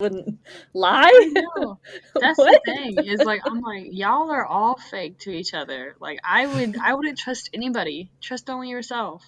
wouldn't lie. I know. That's the What? thing. Is like I'm like, y'all are all fake to each other. Like I wouldn't trust anybody. Trust only yourself.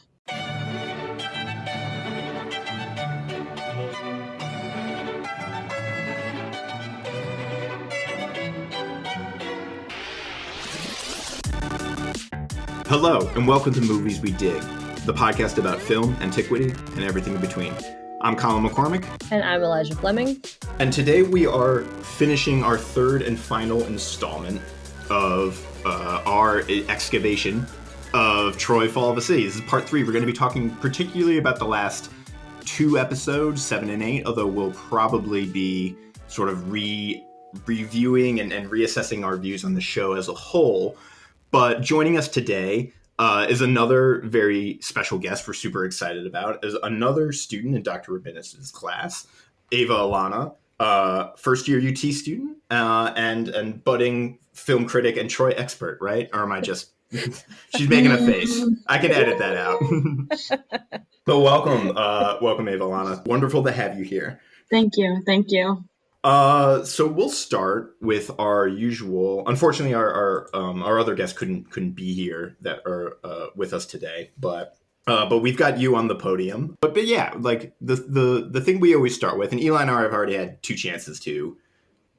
Hello, and welcome to Movies We Dig, the podcast about film, antiquity, and everything in between. I'm Colin McCormick. And I'm Elijah Fleming. And today we are finishing our third and final installment of our excavation of Troy Fall of a City. This is part 3. We're going to be talking particularly about the last 2 episodes, 7 and 8, although we'll probably be sort of reviewing and reassessing our views on the show as a whole. But joining us today is another very special guest we're super excited about, is another student in Dr. Rabinus' class, Ava-Elana, first-year UT student and budding film critic and Troy expert, right? Or am I just... She's making a face. I can edit that out. But welcome, Ava-Elana. Wonderful to have you here. Thank you. So we'll start with our usual. Unfortunately, our other guests couldn't be here that are with us today, but we've got you on the podium. But yeah, like the thing we always start with, and Eli and I have already had 2 chances to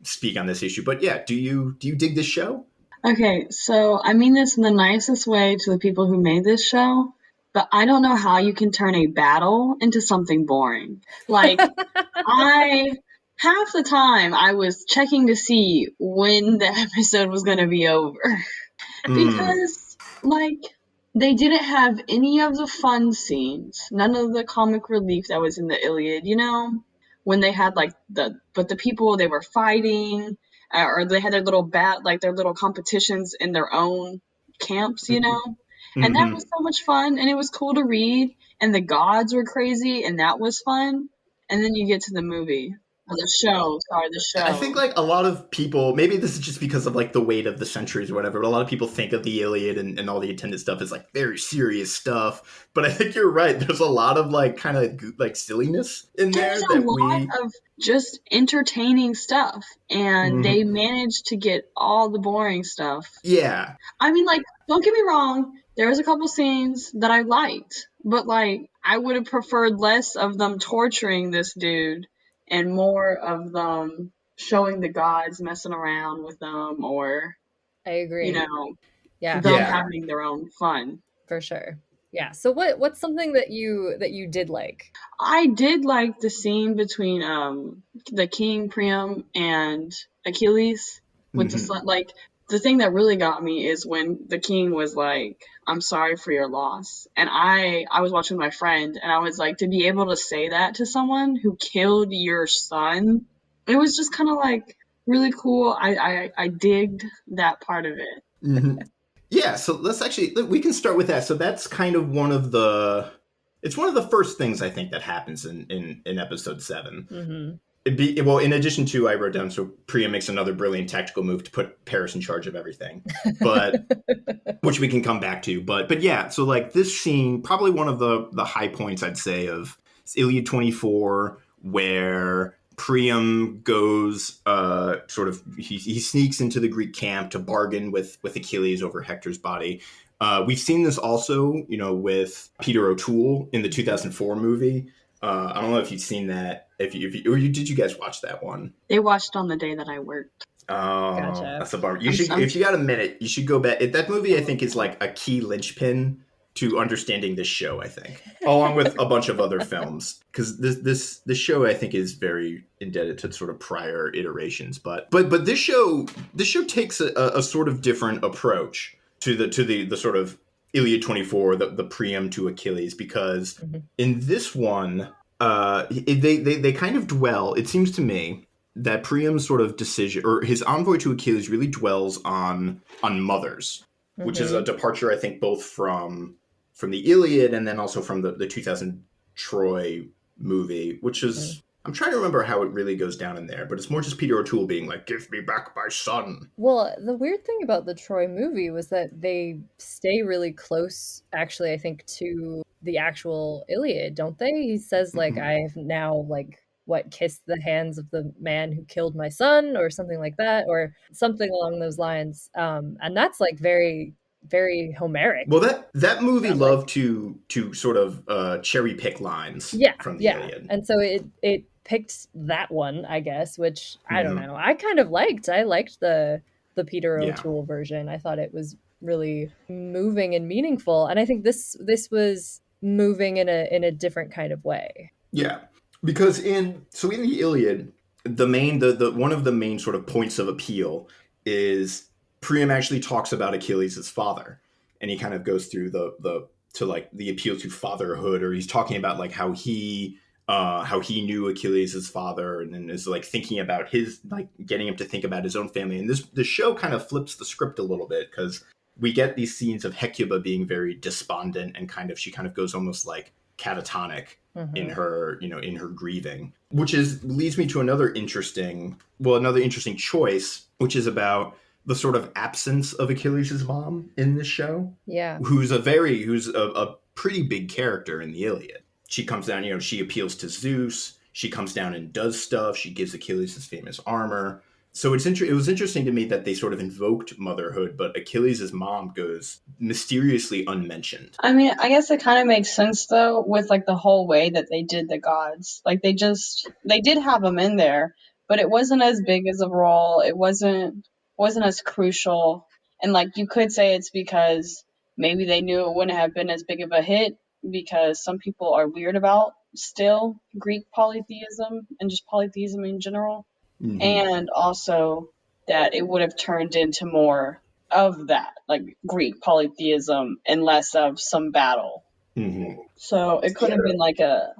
speak on this issue. But yeah, do you dig this show? Okay, so I mean this in the nicest way to the people who made this show, but I don't know how you can turn a battle into something boring. Like half the time I was checking to see when the episode was going to be over. Because, like, they didn't have any of the fun scenes, none of the comic relief that was in the Iliad, you know? When they had, like, the people they were fighting, or they had their little competitions in their own camps, you know? And that was so much fun, and it was cool to read, and the gods were crazy, and that was fun. And then you get to the movie. The show. I think like a lot of people, maybe this is just because of like the weight of the centuries or whatever, but a lot of people think of the Iliad and all the attendant stuff as like very serious stuff. But I think you're right. There's a lot of like kind of like silliness in there. There's a lot of just entertaining stuff, and they managed to get all the boring stuff. Yeah. I mean, like, don't get me wrong. There was a couple scenes that I liked, but like I would have preferred less of them torturing this dude and more of them showing the gods messing around with them, or I agree. You know, yeah, them having their own fun. For sure. Yeah. So what's something that you did like? I did like the scene between the King Priam and Achilles with the sun. Like, the thing that really got me is when the king was like, "I'm sorry for your loss," and I was watching my friend, and I was like, to be able to say that to someone who killed your son, it was just kind of like really cool. I digged that part of it. Yeah, so we can start with that. So that's kind of one of the first things I think that happens in episode 7. Well, in addition to, I wrote down, so Priya makes another brilliant tactical move to put Paris in charge of everything, but which we can come back to. But yeah, so like this scene, probably one of the high points, I'd say, of Iliad 24, where Priam goes he sneaks into the Greek camp to bargain with Achilles over Hector's body. We've seen this also, with Peter O'Toole in the 2004 movie. I don't know if you've seen that. Did you guys watch that one? They watched on the day that I worked. Oh, gotcha. That's a bummer. If you got a minute, you should go back. That movie, I think, is like a key linchpin to understanding this show, I think, along with a bunch of other films, because this show, I think, is very indebted to sort of prior iterations. But this show takes a sort of different approach to the sort of Iliad 24, the Priam to Achilles, because in this one, they kind of dwell. It seems to me that Priam's sort of decision, or his envoy to Achilles, really dwells on mothers, which is a departure, I think, both from the Iliad and then also from the 2000 Troy movie, which is, I'm trying to remember how it really goes down in there, but it's more just Peter O'Toole being like, "Give me back my son." Well, the weird thing about the Troy movie was that they stay really close, actually, I think, to the actual Iliad, don't they? He says, like, I've now, like, kiss the hands of the man who killed my son, or something like that, or something along those lines. And that's like very, very Homeric Well, that movie that way. loved to sort of cherry pick lines Yeah, from the yeah. Iliad. And so it picked that one, I guess, which I don't Hmm. know. I kind of liked. I liked the Peter Yeah. O'Toole version. I thought it was really moving and meaningful. And I think this was moving in a different kind of way. Yeah, because in the Iliad, the one of the main sort of points of appeal is Priam actually talks about Achilles' father, and he kind of goes through the to like the appeal to fatherhood, or he's talking about like how he knew Achilles' father, and then is like thinking about his, like getting him to think about his own family. And the show kind of flips the script a little bit, because we get these scenes of Hecuba being very despondent, and she kind of goes almost like catatonic in Hmm. her, in her grieving, which is leads me to another interesting choice, which is about the sort of absence of Achilles' mom in this show, Yeah. who's a pretty big character in the Iliad. She comes down, she appeals to Zeus. She comes down and does stuff. She gives Achilles his famous armor. So it was interesting to me that they sort of invoked motherhood, but Achilles' mom goes mysteriously unmentioned. I mean, I guess it kind of makes sense though with like the whole way that they did the gods. Like they did have them in there, but it wasn't as big as a role. It wasn't as crucial. And like you could say it's because maybe they knew it wouldn't have been as big of a hit because some people are weird about still Greek polytheism and just polytheism in general. Mm-hmm. And also that it would have turned into more of that, like Greek polytheism, and less of some battle. Mm-hmm. So it could have been like a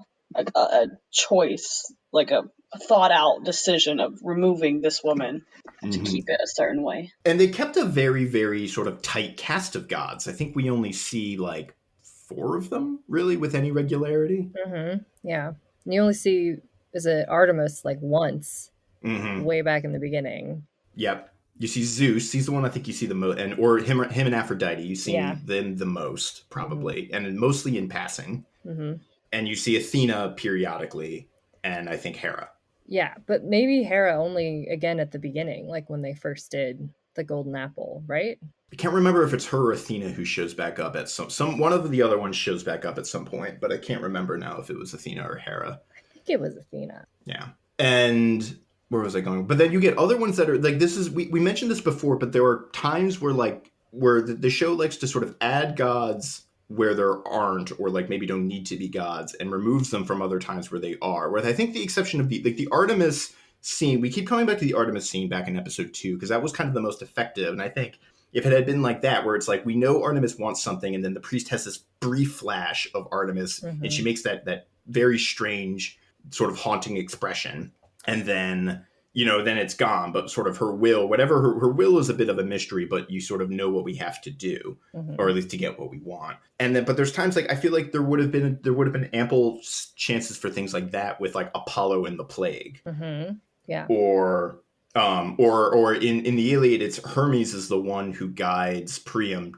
choice, like a thought out decision of removing this woman to Mm-hmm. keep it a certain way. And they kept a very, very sort of tight cast of gods. I think we only see like four of them really with any regularity. Hmm. Yeah. And you only see, is it Artemis, like once, Mm-hmm. way back in the beginning. Yep. You see Zeus. He's the one I think you see the most, and or him and Aphrodite. You see Yeah. them the most Hmm. probably, and mostly in passing. Hmm. And you see Athena periodically, and I think Hera. Yeah, but maybe Hera only again at the beginning, like when they first did the golden apple, right? I can't remember if it's her or Athena who shows back up at some one of the other ones shows back up at some point, but I can't remember now if it was Athena or Hera. I think it was Athena. Yeah. And where was I going? But then you get other ones that are like, this is, we mentioned this before, but there are times where like, where the show likes to sort of add gods where there aren't, or like maybe don't need to be gods, and removes them from other times where they are. Where I think the exception of the Artemis scene, we keep coming back to the Artemis scene back in episode 2, because that was kind of the most effective. And I think if it had been like that, where it's like, we know Artemis wants something, and then the priest has this brief flash of Artemis, and she Hmm. makes that very strange sort of haunting expression, and then then it's gone, but sort of her will, whatever her will is, a bit of a mystery, but you sort of know what we have to do, or Hmm. at least to get what we want. And then, but there's times like I feel like there would have been ample chances for things like that with like Apollo and the plague, Hmm. Yeah. or or in the Iliad, it's Hermes is the one who guides Priam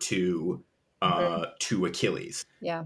Hmm. to Achilles. Yeah.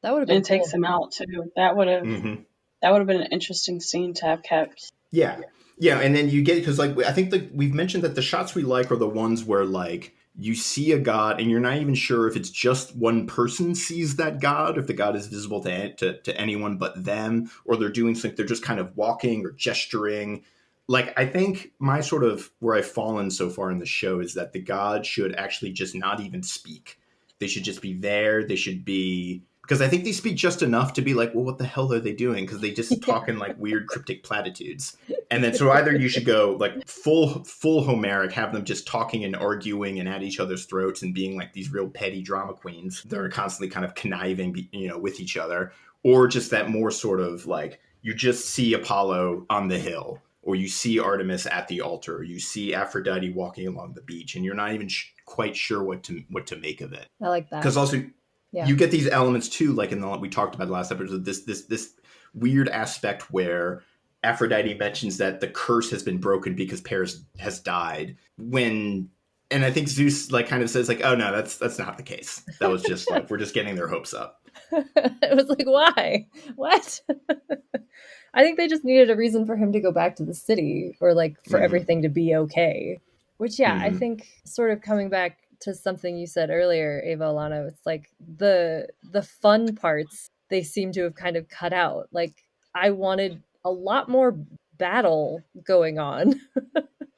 That would have And been it takes cool. him out too. Mm-hmm. That would have been an interesting scene to have kept. Yeah. Yeah, and then you get, because like I think that we've mentioned that the shots we like are the ones where like you see a god and you're not even sure if it's just one person sees that god, if the god is visible to anyone but them, or they're doing something, they're just kind of walking or gesturing. Like I think my sort of where I've fallen so far in the show is that the god should actually just not even speak. They should just be there. They should be, because I think they speak just enough to be like, well, what the hell are they doing? Because they just Yeah. talk in like weird cryptic platitudes. And then so either you should go like full Homeric, have them just talking and arguing and at each other's throats and being like these real petty drama queens that are constantly kind of conniving, with each other, or just that more sort of like you just see Apollo on the hill, or you see Artemis at the altar, or you see Aphrodite walking along the beach, and you're not even quite sure what to make of it. I like that. Because also Yeah. you get these elements too, like in the we talked about the last episode, this weird aspect where Aphrodite mentions that the curse has been broken because Paris has died. And I think Zeus like kind of says like, oh no, that's not the case. That was just like, we're just getting their hopes up. It was like, why? What? I think they just needed a reason for him to go back to the city, or like for Mm-hmm. everything to be okay. Which, yeah, I Mm-hmm. think sort of coming back to something you said earlier, Ava-Elana, it's like the fun parts they seem to have kind of cut out. Like I wanted a lot more battle going on.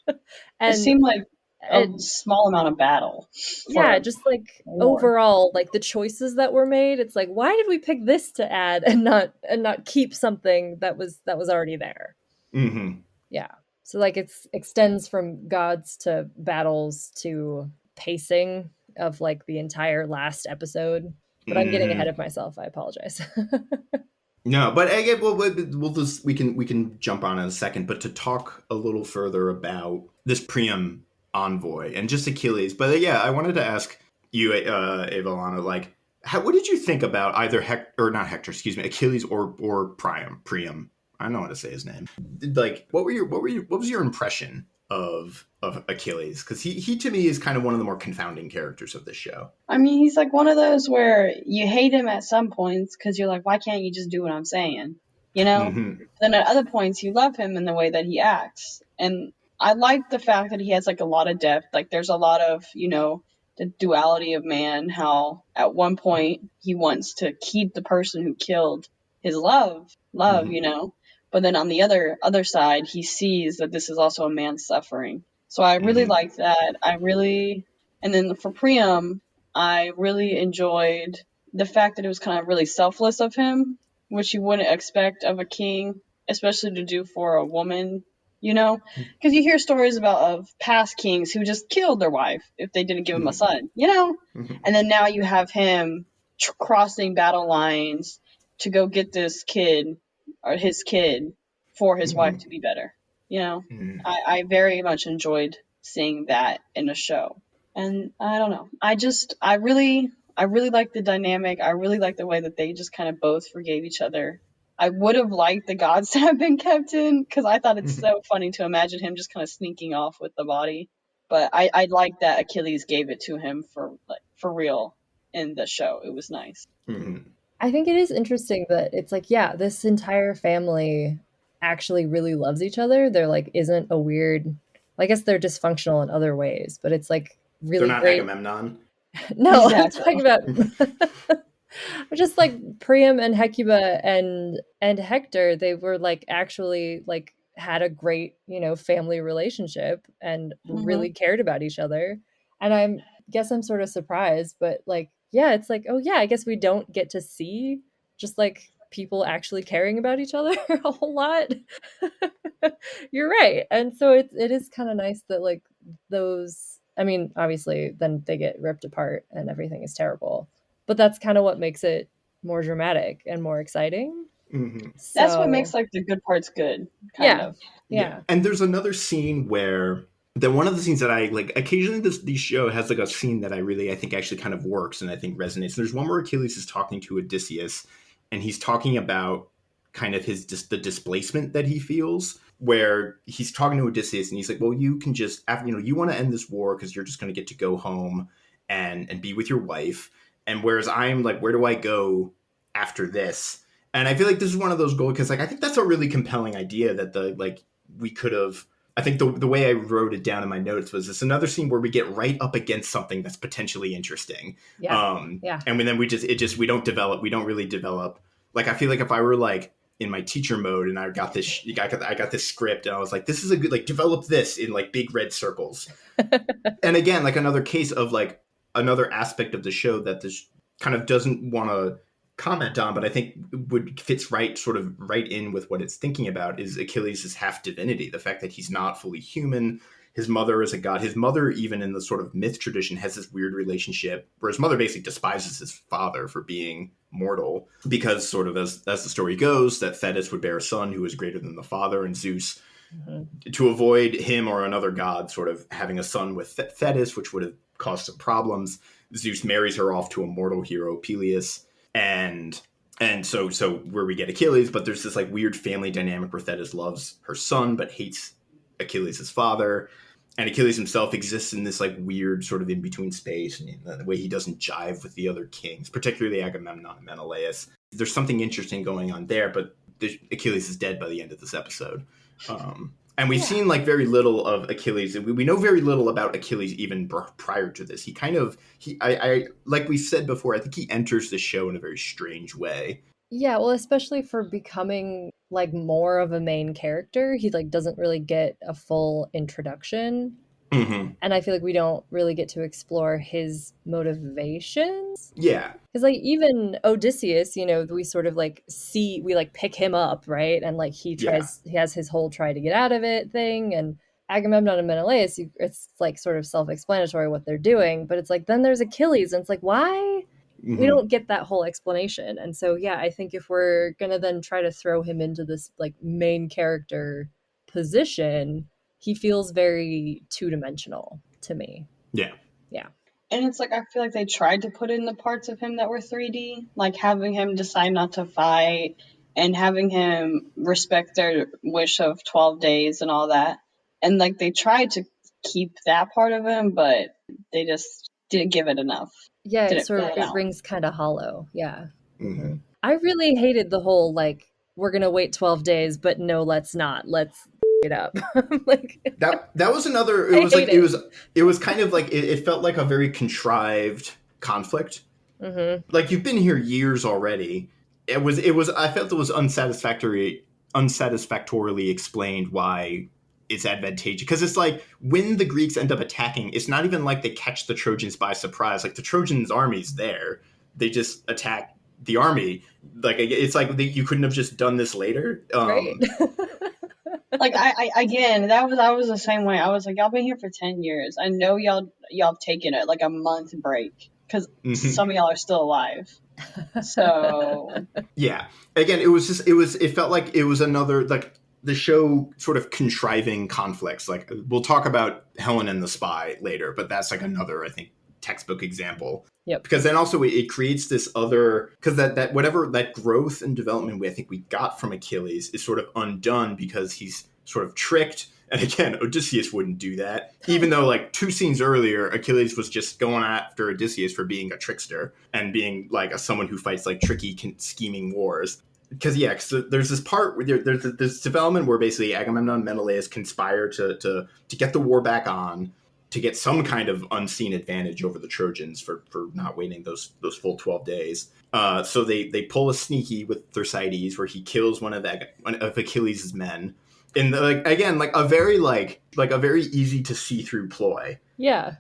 It and seemed like a it, small amount of battle for yeah, just like war. overall, like the choices that were made, it's like, why did we pick this to add and not keep something that was already there? Mm-hmm. Yeah. So like it's extends from gods to battles to pacing of like the entire last episode. But I'm getting ahead Mm-hmm. of myself. I apologize. No, but again, we'll just we can jump on in a second. But to talk a little further about this Priam envoy and just Achilles. But yeah, I wanted to ask you, Ava-Elana, like, what did you think about either Hector or not Hector? Excuse me, Achilles or Priam. I don't know how to say his name. Like, what was your impression of Achilles? Because he to me is kind of one of the more confounding characters of this show. I mean, he's like one of those where you hate him at some points because you're like, why can't you just do what I'm saying? You know? Mm-hmm. Then at other points, you love him in the way that he acts. And I like the fact that he has like a lot of depth. Like, there's a lot of, the duality of man, how at one point he wants to keep the person who killed his love, Mm-hmm. But then on the other side, he sees that this is also a man suffering. So I really Mm-hmm. like that. And then for Priam, I really enjoyed the fact that it was kind of really selfless of him, which you wouldn't expect of a king, especially to do for a woman, because you hear stories of past kings who just killed their wife if they didn't give him a Mm-hmm. son. Mm-hmm. And then now you have him crossing battle lines to go get this kid or his kid for his wife Mm-hmm. to be better. You know, Mm-hmm. I very much enjoyed seeing that in a show. And I don't know. I really like the dynamic. I really like the way that they just kind of both forgave each other. I would have liked the gods to have been kept in because I thought it's so funny to imagine him just kind of sneaking off with the body. But I like that Achilles gave it to him for real in the show. It was nice. Mm-hmm. I think it is interesting that it's like, yeah, this entire family actually really loves each other. There like isn't a weird, well, I guess they're dysfunctional in other ways, but it's like They're really not great. Agamemnon. No, I'm talking Exactly. about just like Priam and Hecuba and Hector, they were like actually like had a great, family relationship and Hmm. really cared about each other. And I'm guess I'm sort of surprised, but like yeah, it's like, oh yeah, I guess we don't get to see just like people actually caring about each other a whole lot. You're right. And so it is kind of nice that like those, I mean, obviously then they get ripped apart and everything is terrible, but that's kind of what makes it more dramatic and more exciting. Mm-hmm. That's what So, makes like the good parts good, kind yeah. of. Yeah, Yeah. and there's another scene where one of the scenes that I like. Occasionally, this show has like a scene that I think actually kind of works and I think resonates. There's one where Achilles is talking to Odysseus, and he's talking about kind of the displacement that he feels. Where he's talking to Odysseus, and he's like, "Well, you can just after you want to end this war because you're just going to get to go home and be with your wife, and whereas I'm like, where do I go after this?" And I feel like this is one of those goals because like I think that's a really compelling idea that we could have. I think the way I wrote it down in my notes was it's another scene where we get right up against something that's potentially interesting, Yeah. Yeah. and then we don't develop. We don't really develop. Like I feel like if I were like in my teacher mode and I got this script and I was like, this is a good like develop this in like big red circles. And again, like another case of like another aspect of the show that this kind of doesn't want to comment on, but I think would fits right sort of right in with what it's thinking about is Achilles' half divinity, the fact that he's not fully human. His mother is a god. His mother, even in the sort of myth tradition, has this weird relationship where his mother basically despises his father for being mortal because sort of as the story goes, that Thetis would bear a son who was greater than the father, and Zeus, Mhm. to avoid him or another god sort of having a son with Thetis, which would have caused some problems, Zeus marries her off to a mortal hero, Peleus, and so where we get Achilles, but there's this like weird family dynamic where Thetis loves her son but hates Achilles' father, and Achilles himself exists in this like weird sort of in between space, and the way he doesn't jive with the other kings, particularly Agamemnon and Menelaus. There's something interesting going on there, but Achilles is dead by the end of this episode. And we've seen like very little of Achilles. We know very little about Achilles even prior to this. I like we said before, I think he enters the show in a very strange way. Yeah, well, especially for becoming like more of a main character, he like doesn't really get a full introduction. Mm-hmm. And I feel like we don't really get to explore his motivations. Yeah. Because like even Odysseus, you know, we sort of like we like pick him up, right? And like he has his whole try to get out of it thing. And Agamemnon and Menelaus, it's like sort of self-explanatory what they're doing. But it's like, then there's Achilles, and it's like, why? Mm-hmm. We don't get that whole explanation. And so, yeah, I think if we're going to then try to throw him into this like main character position, he feels very two-dimensional to me. Yeah. Yeah. And it's like, I feel like they tried to put in the parts of him that were 3D, like having him decide not to fight and having him respect their wish of 12 days and all that. And like they tried to keep that part of him, but they just didn't give it enough. Yeah, it rings kind of hollow. Yeah. Mm-hmm. I really hated the whole like, we're going to wait 12 days, but no, let's not. Let's it up. Like that was another, it was kind of like, it felt like a very contrived conflict. Mm-hmm. Like, you've been here years already. I felt it was unsatisfactorily explained why it's advantageous. Because it's like, when the Greeks end up attacking, it's not even like they catch the Trojans by surprise. Like, the Trojans' army's there. They just attack the army. Like, it's like you couldn't have just done this later. Right. Like I was the same way. I was like, y'all been here for 10 years. I know y'all have taken it like a month break because some of y'all are still alive. So yeah, again, it felt like it was another, like, the show sort of contriving conflicts. Like, we'll talk about Helen and the Spy later, but that's like another, I think, textbook example. Yep. Because then also it creates this other, because that whatever that growth and development I think we got from Achilles is sort of undone because he's sort of tricked. And again, Odysseus wouldn't do that, even though like 2 scenes earlier, Achilles was just going after Odysseus for being a trickster and being like someone who fights like tricky, scheming wars. Because there's this part where there's this development where basically Agamemnon and Menelaus conspire to get the war back on, to get some kind of unseen advantage over the Trojans for not waiting those full 12 days. So they pull a sneaky with Thersites where he kills one of Achilles' men. And like a very easy to see through ploy. Yeah.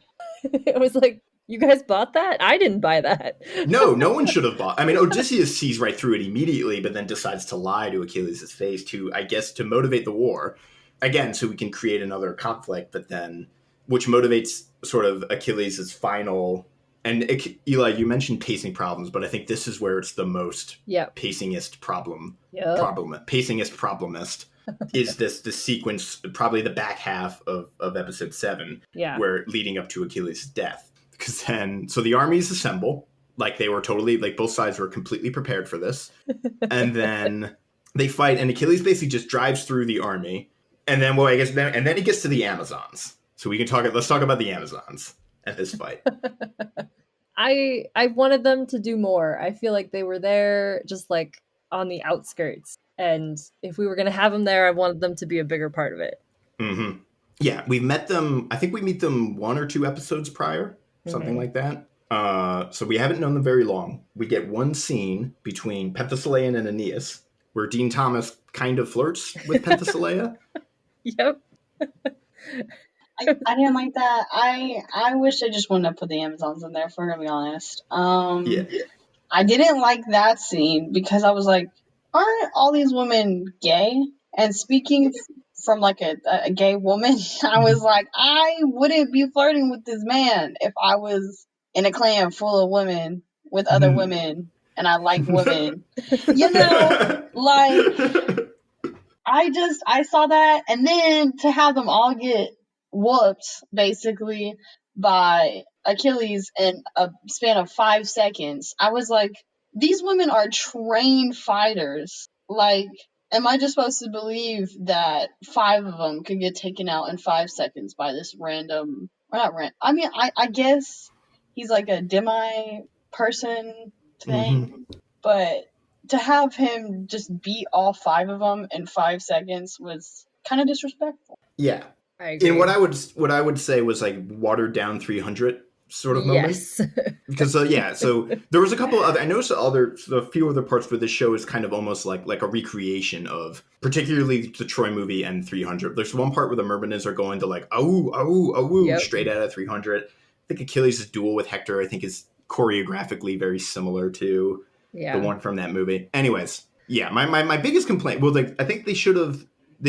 It was like, you guys bought that? I didn't buy that. No one should have bought. I mean, Odysseus sees right through it immediately, but then decides to lie to Achilles' face to motivate the war. Again, so we can create another conflict, but then, which motivates sort of Achilles' final. And Eli, you mentioned pacing problems, but I think this is where it's the most pacingist problemist is this sequence, probably the back half of episode 7, where leading up to Achilles' death. Because then, so the armies assemble, like they were totally, like both sides were completely prepared for this. And then they fight, and Achilles basically just drives through the army. And then, and then he gets to the Amazons. So let's talk about the Amazons at this fight. I wanted them to do more. I feel like they were there just like on the outskirts. And if we were going to have them there, I wanted them to be a bigger part of it. Mm-hmm. Yeah, we've met them, I think we meet them 1 or 2 episodes prior. Something like that. So we haven't known them very long. We get one scene between Penthesilea and Aeneas where Dean Thomas kind of flirts with Penthesilea. Yep. I didn't like that. I wish they just wouldn't have put the Amazons in there, if we're going to be honest. I didn't like that scene because I was like, aren't all these women gay? And speaking from like a gay woman, I was like, I wouldn't be flirting with this man if I was in a clan full of women with other women and I like women. You know, like I saw that, and then to have them all get whooped basically by Achilles in a span of 5 seconds, I was like, these women are trained fighters. Like, am I just supposed to believe that 5 of them could get taken out in 5 seconds by this random, or not random, I mean, I guess he's like a demi person thing, but to have him just beat all 5 of them in 5 seconds was kind of disrespectful. Yeah. I agree. In what I would say was like watered down 300 sort of moment. Yes. Because so there was a couple of I noticed a few other parts where this show is kind of almost like a recreation of particularly the Troy movie and 300. There's one part where the Myrmidons are going to like Yep. straight out of 300. I think Achilles' duel with Hector I think is choreographically very similar to the Yeah. one from that movie. Anyways, yeah, my biggest complaint. Well, I think they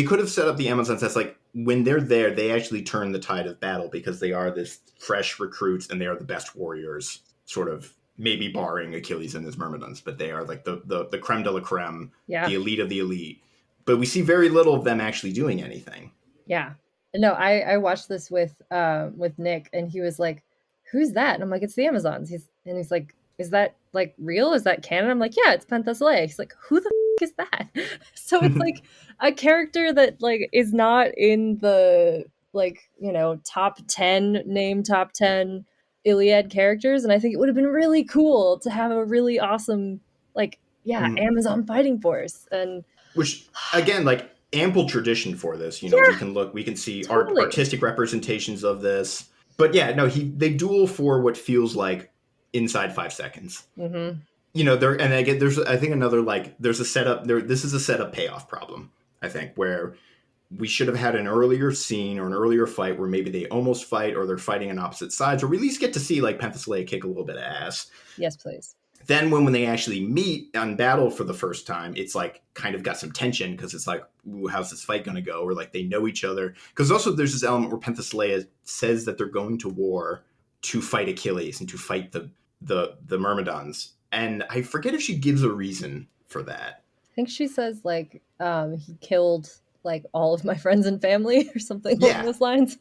could have set up the Amazons as like when they're there, they actually turn the tide of battle because they are this fresh recruits and they are the best warriors. Sort of maybe barring Achilles and his Myrmidons, but they are like the creme de la creme, Yeah. the elite of the elite. But we see very little of them actually doing anything. Yeah. No, I watched this with Nick, and he was like, "Who's that?" And I'm like, "It's the Amazons." He's like, "Is that like real? Is that canon?" I'm like, "Yeah, it's Penthesilea." He's like, "Who the f- is that?" So it's like a character that like is not in the like, you know, top 10 Iliad characters, and I think it would have been really cool to have a really awesome like Amazon fighting force. And which again, like ample tradition for this. You know, yeah, we can see totally. artistic representations of this. But yeah, no, they duel for what feels like inside 5 seconds. Mm-hmm. You know, there's I think another like there's a setup there. This is a setup payoff problem. I think where we should have had an earlier scene or an earlier fight where maybe they almost fight or they're fighting on opposite sides, or we at least get to see like Penthesilea kick a little bit of ass. Yes, please. Then when they actually meet on battle for the first time, it's like kind of got some tension because it's like, ooh, how's this fight going to go? Or like they know each other. Because also there's this element where Penthesilea says that they're going to war to fight Achilles and to fight the Myrmidons. And I forget if she gives a reason for that. I think she says like he killed like all of my friends and family or something along Yeah. those lines.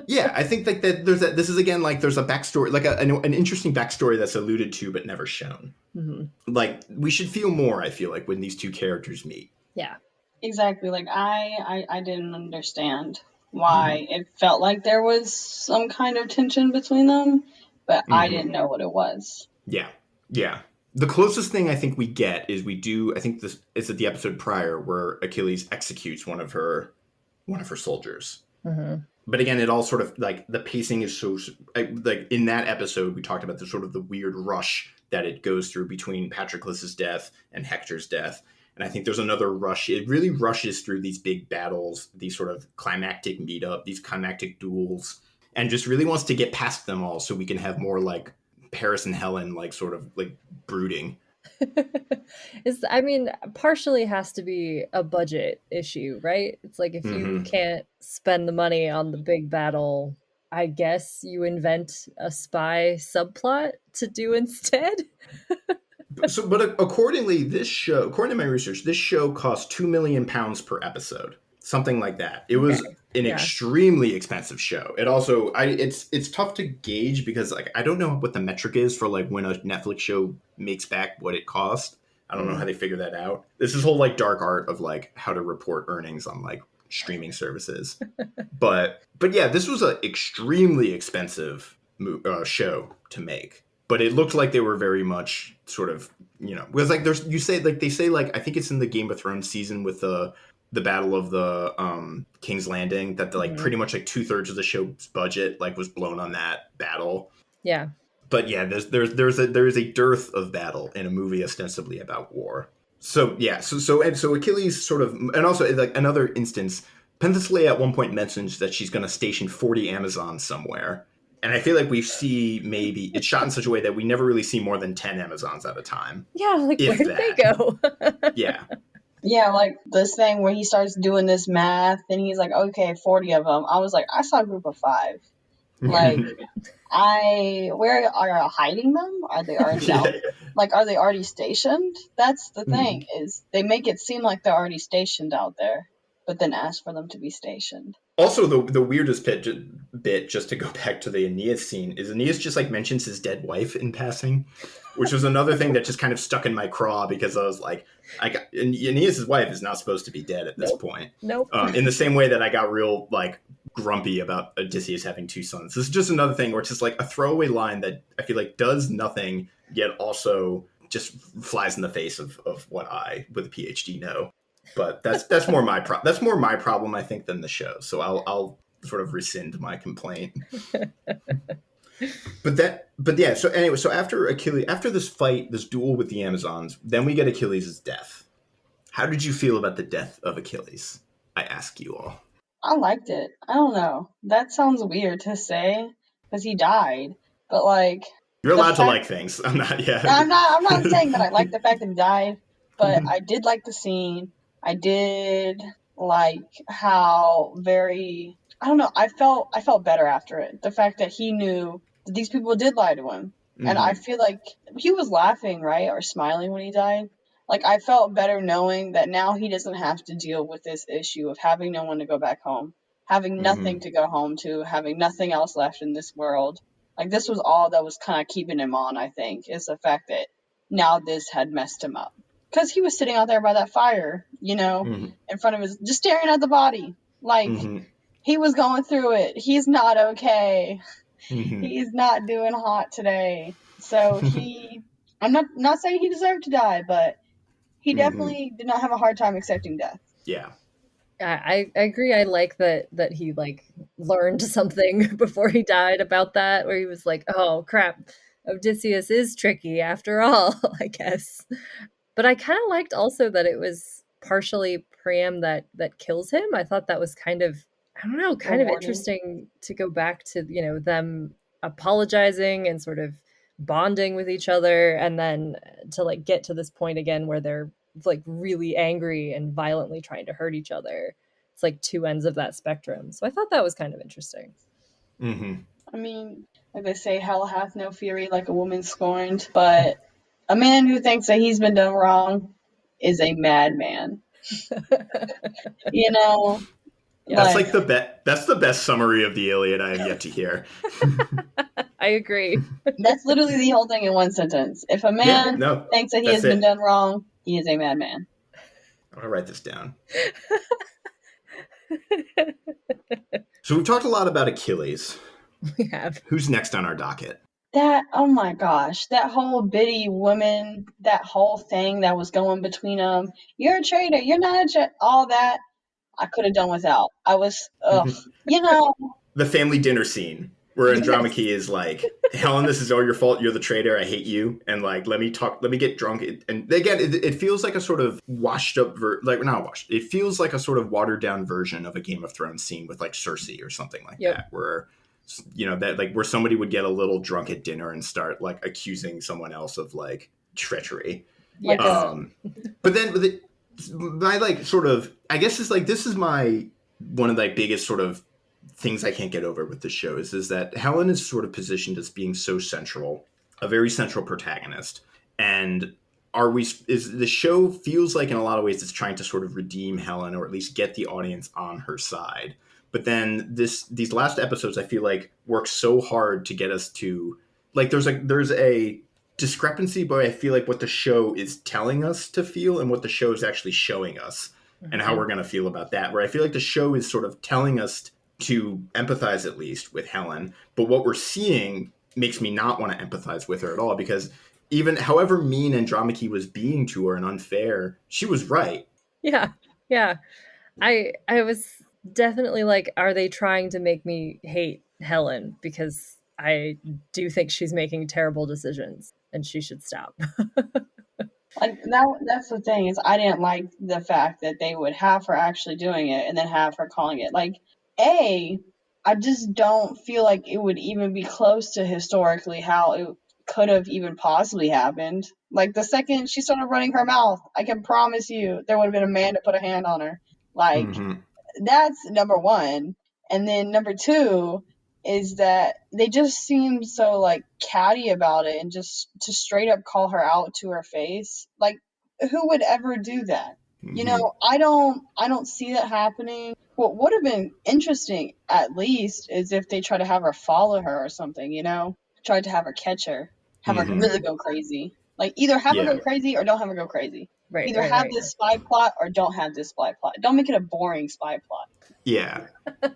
Yeah, I think that there's that. This is again like there's a backstory, like an interesting backstory that's alluded to but never shown. Mm-hmm. Like we should feel more. I feel like when these two characters meet. Yeah, Exactly. Like I didn't understand why it felt like there was some kind of tension between them, but I didn't know what it was. Yeah, yeah. The closest thing I think we get is I think this is at the episode prior where Achilles executes one of her soldiers. mm-hmm. But again, it all sort of like the pacing is so like in that episode we talked about the sort of the weird rush that it goes through between Patroclus's death and Hector's death. And I think there's another rush. It really rushes through these big battles, these sort of climactic meetup, these climactic duels, and just really wants to get past them all so we can have more like Paris and Helen, like sort of like brooding. I mean, partially has to be a budget issue, right? It's like if you can't spend the money on the big battle, I guess you invent a spy subplot to do instead. But according to my research, this show cost £2 million per episode, something like that. It was an extremely expensive show. It also, it's tough to gauge because like I don't know what the metric is for like when a Netflix show makes back what it cost. I don't know how they figure that out. This is whole like dark art of like how to report earnings on like streaming services. but yeah, this was an extremely expensive show to make. But it looked like they were very much sort of, you know, because like they say like I think it's in the Game of Thrones season with the battle of the King's Landing that like pretty much like 2/3 of the show's budget like was blown on that battle. Yeah. But yeah, there is a dearth of battle in a movie ostensibly about war. So yeah, so Achilles sort of, and also like another instance, Penthesilea at one point mentions that she's going to station 40 Amazons somewhere. And I feel like we see maybe it's shot in such a way that we never really see more than 10 Amazons at a time. Yeah, like where did they go? Yeah. Yeah, like this thing where he starts doing this math and he's like, okay, 40 of them. I was like, I saw a group of 5. Like, where are you hiding them? Are they already out? Like, are they already stationed? That's the thing, is they make it seem like they're already stationed out there, but then ask for them to be stationed. Also, the weirdest bit, just to go back to the Aeneas scene, is Aeneas just like mentions his dead wife in passing, which was another thing that just kind of stuck in my craw because I was like, Aeneas' wife is not supposed to be dead at this point. Nope. In the same way that I got real like grumpy about Odysseus having 2 sons. This is just another thing where it's just like a throwaway line that I feel like does nothing, yet also just flies in the face of what I, with a PhD, know. But that's more my problem, I think, than the show. So I'll sort of rescind my complaint. But yeah. So anyway, so after this fight, this duel with the Amazons, then we get Achilles' death. How did you feel about the death of Achilles? I ask you all. I liked it. I don't know. That sounds weird to say because he died, but like You're the allowed to like fact things. I'm not. Yeah. I'm not saying that I like the fact that he died, but I did like the scene. I did like how very I don't know, I felt better after it. The fact that he knew that these people did lie to him. And I feel like he was laughing, right? Or smiling when he died. Like I felt better knowing that now he doesn't have to deal with this issue of having no one to go back home, having nothing to go home to, having nothing else left in this world. Like this was all that was kind of keeping him on, I think, is the fact that now this had messed him up. Because he was sitting out there by that fire, in front of his, just staring at the body. Like, he was going through it. He's not okay. He's not doing hot today. So I'm not saying he deserved to die, but he definitely did not have a hard time accepting death. Yeah. I agree. I like that he like learned something before he died about that, where he was like, "Oh crap, Odysseus is tricky after all," I guess. But I kind of liked also that it was partially Priam that kills him. I thought that was kind of, I don't know, kind of Rewarding. interesting to go back to, them apologizing and sort of bonding with each other, and then to like get to this point again where they're like really angry and violently trying to hurt each other. It's like two ends of that spectrum. So I thought that was kind of interesting. I mean, like they say, hell hath no fury like a woman scorned, but a man who thinks that he's been done wrong is a madman. That's like that's the best summary of the Iliad I have yet to hear. I agree. That's literally the whole thing in one sentence. If a man thinks that he has been done wrong, he is a madman. I'm gonna write this down. So we've talked a lot about Achilles. We have. Who's next on our docket? Oh my gosh, that whole bitty woman, that whole thing that was going between them. You're a traitor. You're not a traitor. All that I could have done without. I was, The family dinner scene where Andromache is like, Helen, this is all your fault. You're the traitor. I hate you. And like, let me get drunk. And again, it feels like a sort of washed up, not washed. It feels like a sort of watered down version of a Game of Thrones scene with like Cersei or something like that, where, that like where somebody would get a little drunk at dinner and start like accusing someone else of like treachery. Yeah. But then my like sort of, I guess it's like, this is my, one of the like, biggest sort of things I can't get over with the show is that Helen is sort of positioned as being so central, a very central protagonist. And the show feels like in a lot of ways it's trying to sort of redeem Helen, or at least get the audience on her side. But then these last episodes, I feel like, work so hard to get us to like, there's a discrepancy, but I feel like what the show is telling us to feel and what the show is actually showing us and how we're going to feel about that, where I feel like the show is sort of telling us to empathize at least with Helen, but what we're seeing makes me not want to empathize with her at all, because even however mean Andromache was being to her and unfair, she was right. Yeah. I was definitely like, are they trying to make me hate Helen? Because I do think she's making terrible decisions and she should stop. Like that's the thing, is I didn't like the fact that they would have her actually doing it and then have her calling it. Like, I just don't feel like it would even be close to historically how it could have even possibly happened. Like, the second she started running her mouth, I can promise you there would have been a man to put a hand on her. Like, that's number one. And then number two is that they just seem so like catty about it, and just to straight up call her out to her face. Like, who would ever do that? I don't see that happening. What would have been interesting, at least, is if they try to have her follow her or something, tried to have her catch her, have her really go crazy. Like, either have her go crazy or don't have her go crazy. Either have this spy plot or don't have this spy plot. Don't make it a boring spy plot. Yeah.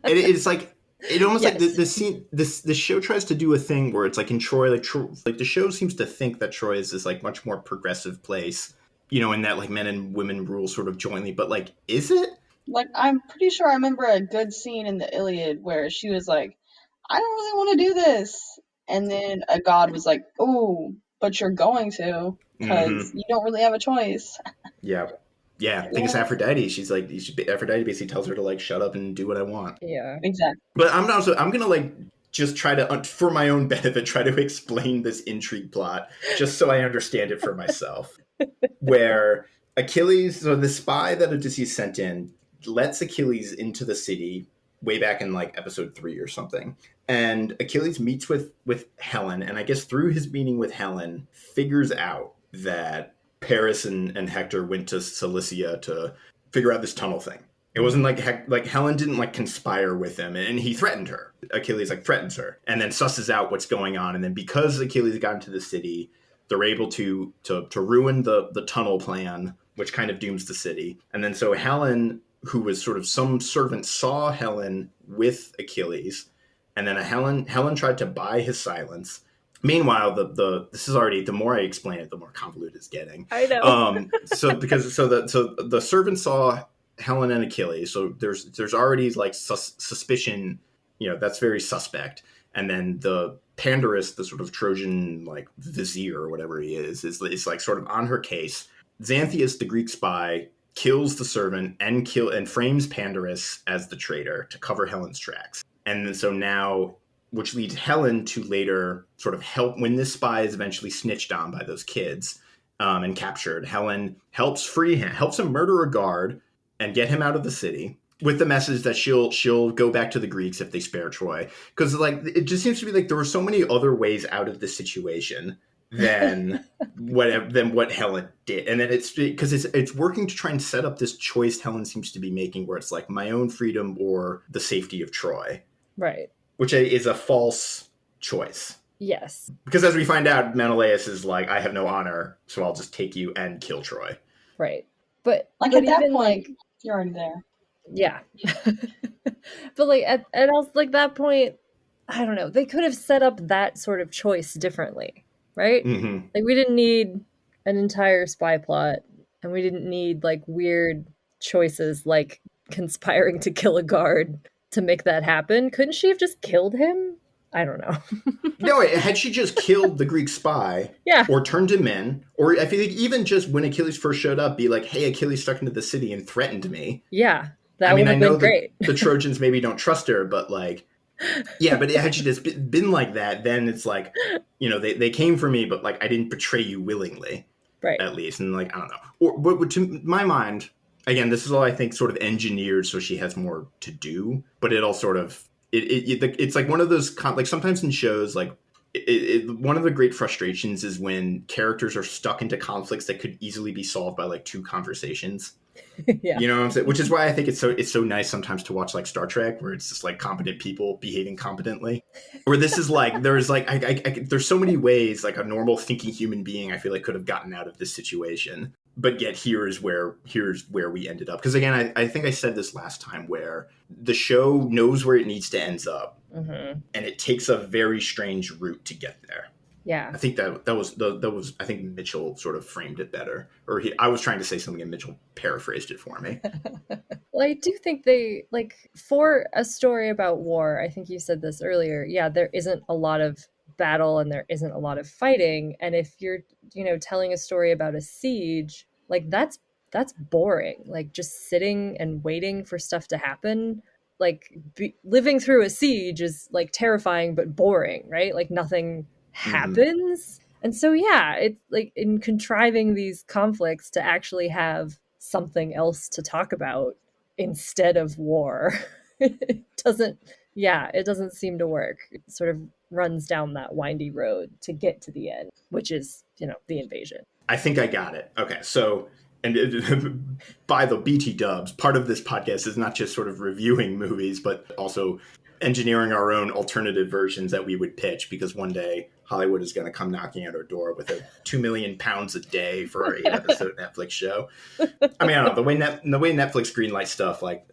It's like, It almost like Yes. the scene, the show tries to do a thing where it's like in Troy, like the show seems to think that Troy is this like much more progressive place, in that like men and women rule sort of jointly. But like, is it? Like, I'm pretty sure I remember a good scene in the Iliad where she was like, I don't really want to do this. And then a god was like, oh, but you're going to, because Mm-hmm. you don't really have a choice. Yeah, yeah. I think it's Yeah, Aphrodite. She's like, Aphrodite basically tells her to like shut up and do what I want. Yeah. exactly. But I'm gonna like just try to, for my own benefit, try to explain this intrigue plot just so I understand it for myself. Where Achilles, so the spy that Odysseus sent in, lets Achilles into the city way back in like episode 3 or something. And Achilles meets with Helen, and I guess through his meeting with Helen, figures out that Paris and Hector went to Cilicia to figure out this tunnel thing. It wasn't like Helen didn't like conspire with him, and he threatened her. Achilles like threatens her, and then susses out what's going on, and then because Achilles got into the city, they're able to ruin the tunnel plan, which kind of dooms the city. And then so Helen, who was sort of some servant, saw Helen with Achilles, and then Helen tried to buy his silence. Meanwhile, the this is already, the more I explain it, the more convoluted it's getting. I know. So the servant saw Helen and Achilles, so there's already like suspicion, that's very suspect. And then the Pandarus, the sort of Trojan like vizier or whatever he is like sort of on her case. Xanthias, the Greek spy, kills the servant and frames Pandarus as the traitor to cover Helen's tracks. And then so now, which leads Helen to later sort of help when this spy is eventually snitched on by those kids, and captured. Helen helps him murder a guard and get him out of the city, with the message that she'll go back to the Greeks if they spare Troy. Because like it just seems to be like there were so many other ways out of this situation than what Helen did. And then it's because it's working to try and set up this choice Helen seems to be making, where it's like my own freedom or the safety of Troy, Right. which is a false choice. Yes. Because as we find out, Menelaus is like, I have no honor, so I'll just take you and kill Troy. Right. But Like, but at that even point, like, you're already there. yeah. But like at also like that point, I don't know. They could have set up that sort of choice differently, right? Mm-hmm. Like we didn't need an entire spy plot, and we didn't need like weird choices like conspiring to kill a guard to make that happen. Couldn't she have just killed him? I don't know. No, had she just killed the Greek spy, Yeah. or turned him in, or I feel like even just when Achilles first showed up, be like, hey, Achilles stuck into the city and threatened me. Yeah. I That mean, would I have know been that great. the Trojans maybe don't trust her, but like, yeah, but had she just been like that, then it's like, they came for me, but like, I didn't betray you willingly, Right. at least. And like, I don't know. Or, but to my mind, again, this is all I think sort of engineered so she has more to do, but it all sort of, it's like one of those, like sometimes in shows, like, one of the great frustrations is when characters are stuck into conflicts that could easily be solved by like 2 conversations. Yeah. You know what I'm saying? Which is why I think it's so nice sometimes to watch like Star Trek, where it's just like competent people behaving competently. Where this is like there's like there's so many ways like a normal thinking human being I feel like could have gotten out of this situation, but yet here's where we ended up. Because again, I think I said this last time, where the show knows where it needs to end up, Mm-hmm. and it takes a very strange route to get there. Yeah. I think that was I think Mitchell sort of framed it better, or I was trying to say something and Mitchell paraphrased it for me. Well, I do think they like for a story about war, I think you said this earlier. Yeah, there isn't a lot of battle and there isn't a lot of fighting. And if you're, telling a story about a siege, like that's boring. Like just sitting and waiting for stuff to happen. Like living through a siege is like terrifying but boring, right? Like nothing Mm-hmm. happens. And so yeah, it's like in contriving these conflicts to actually have something else to talk about instead of war. It doesn't seem to work. It sort of runs down that windy road to get to the end, which is, the invasion. I think I got it. Okay, so and by the BT dubs, part of this podcast is not just sort of reviewing movies, but also engineering our own alternative versions that we would pitch, because one day Hollywood is going to come knocking at our door with a 2 million pounds a day for our 8 episode Netflix show. I mean, I don't know, the way Netflix greenlight stuff, like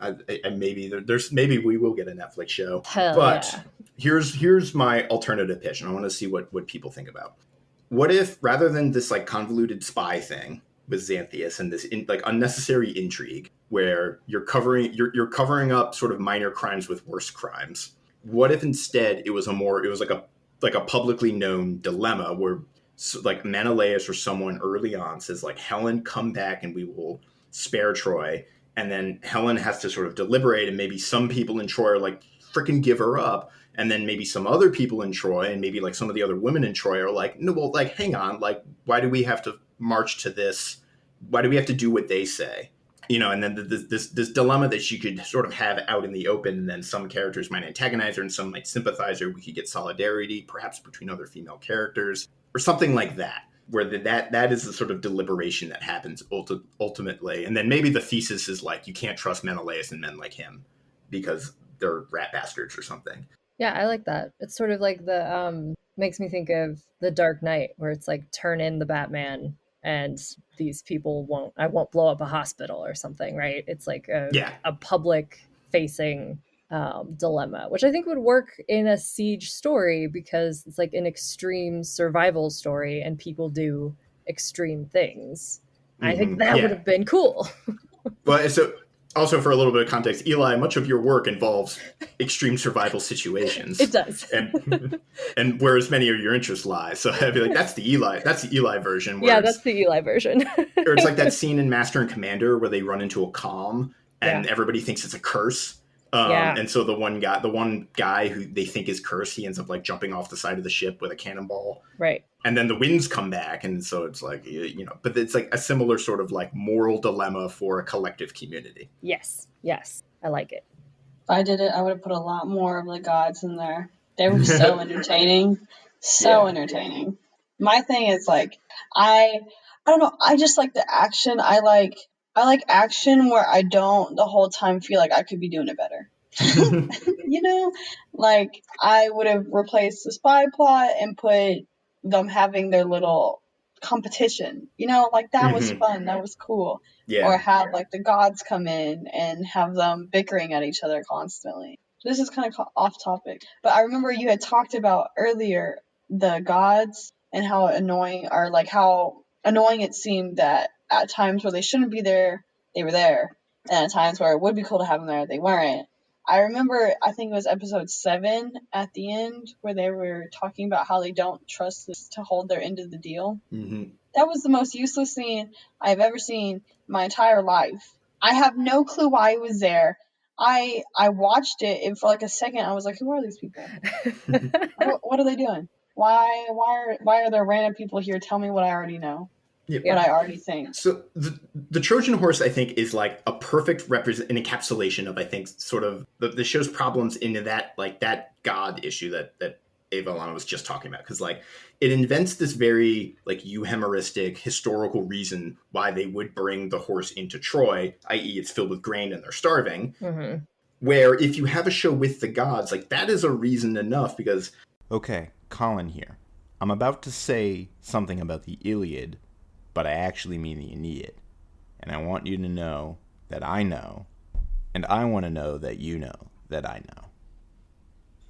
maybe we will get a Netflix show. Hell but yeah. here's my alternative pitch, and I want to see what people think about. What if, rather than this like convoluted spy thing with Xanthias and this like unnecessary intrigue where you're covering up sort of minor crimes with worse crimes, what if instead it was like a publicly known dilemma where like Menelaus or someone early on says like, Helen, come back and we will spare Troy, and then Helen has to sort of deliberate, and maybe some people in Troy are like, freaking give her up, and then maybe some other people in Troy and maybe like some of the other women in Troy are like, no, well, like, hang on, like, why do we have to march to this? Why do we have to do what they say? You know, and then this dilemma that she could sort of have out in the open, and then some characters might antagonize her and some might sympathize her. We could get solidarity, perhaps between other female characters, or something like that, where that is the sort of deliberation that happens ultimately. And then maybe the thesis is like, you can't trust Menelaus and men like him because they're rat bastards or something. Yeah, I like that. It's sort of like the makes me think of The Dark Knight, where it's like, turn in the Batman and these people I won't blow up a hospital or something, right? It's like a public facing dilemma, which I think would work in a siege story because it's like an extreme survival story and people do extreme things. I think that would have been cool. But so also, for a little bit of context, Eli, much of your work involves extreme survival situations. It does. and whereas many of your interests lie. So I'd be like, that's the Eli version. Yeah, that's the Eli version. Or it's like that scene in Master and Commander where they run into a calm and everybody thinks it's a curse. And so the one guy who they think is cursed, he ends up like jumping off the side of the ship with a cannonball. Right. And then the winds come back, and so it's like, you know, but it's like a similar sort of like moral dilemma for a collective community. Yes, I like it. If I did it, I would have put a lot more of the gods in there. They were so entertaining. Entertaining. My thing is like, I don't know, I just like the action. I like action where I don't the whole time feel like I could be doing it better. You know? Like, I would have replaced the spy plot and put them having their little competition. You know, like, that was fun. That was cool. Yeah. Or have, like, the gods come in and have them bickering at each other constantly. This is kind of off topic. But I remember you had talked about earlier the gods and how annoying it seemed that at times where they shouldn't be there, they were there. And at times where it would be cool to have them there, they weren't. I remember, I think it was episode 7 at the end, where they were talking about how they don't trust this to hold their end of the deal. Mm-hmm. That was the most useless scene I've ever seen in my entire life. I have no clue why it was there. I watched it, and for like a second, I was like, who are these people? What are they doing? Why are there random people here? Tell me what I already know. What I already think. So the Trojan horse, I think, is like a perfect an encapsulation of, I think, sort of the show's problems into that, like, that god issue that Ava-Elana was just talking about. Because, like, it invents this very, like, euhemeristic historical reason why they would bring the horse into Troy, i.e. it's filled with grain and they're starving. Mm-hmm. Where if you have a show with the gods, like, that is a reason enough because... Okay, Colin here. I'm about to say something about the Iliad, but I actually mean the Aeneid. And I want you to know that I know, and I want to know that you know that I know.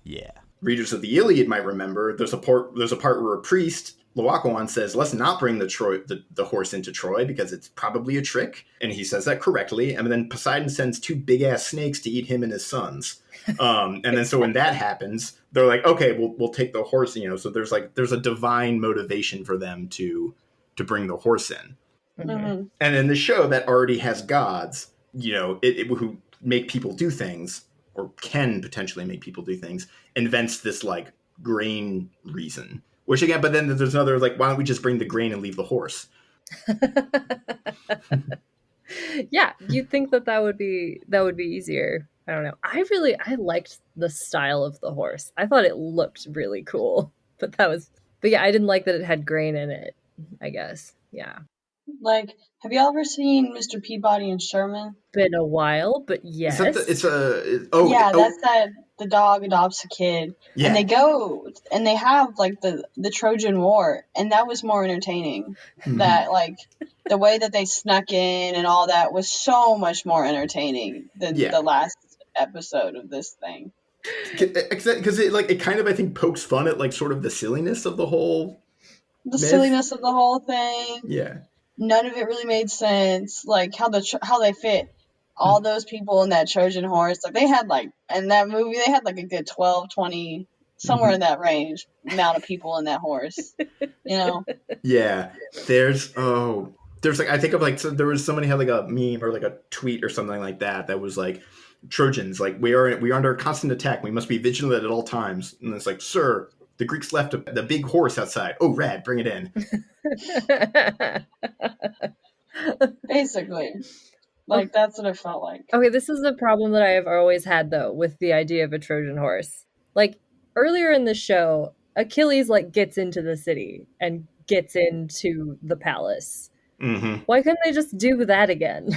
Yeah. Readers of the Iliad might remember there's a part where a priest, Laocoon, says, let's not bring the horse into Troy because it's probably a trick. And he says that correctly. And then Poseidon sends 2 big-ass snakes to eat him and his sons. And then so when that happens, they're like, okay, we'll take the horse. You know, so there's a divine motivation for them to bring the horse in. Mm-hmm. And in the show that already has gods, you know, who make people do things, or can potentially make people do things, invents this, like, grain reason. Which again, but then there's another, like, why don't we just bring the grain and leave the horse? Yeah, you'd think that would be easier. I don't know. I liked the style of the horse. I thought it looked really cool. But yeah, I didn't like that it had grain in it, I guess. Yeah. Like, have you ever seen Mr. Peabody and Sherman? Been a while, but Is that yes. Yeah, that's that the dog adopts a kid, and they yeah. go and they have like the Trojan War, and that was more entertaining. Mhm. That like the way that they snuck in and all that was so much more entertaining than Yeah. the last episode of this thing. Because it kind of I think pokes fun at like sort of the silliness of the whole The myth. silliness of the whole thing, Yeah. none of it really made sense. Like how they fit all those people in that Trojan horse. Like they had like in that movie they had like a good 12, 20, somewhere in Mhm. that range amount of people in that horse. You know, Yeah. There's like I think of like so there was somebody had like a meme or like a tweet or something like that was like Trojans like we are under constant attack. We must be vigilant at all times. And it's like, sir, the Greeks left the big horse outside. Oh, rad, bring it in. basically, like that's what it felt like. Okay, this is the problem that I have always had though with the idea of a Trojan horse. Like earlier in the show, Achilles like gets into the city and gets into the palace. Mm-hmm. Why couldn't they just do that again?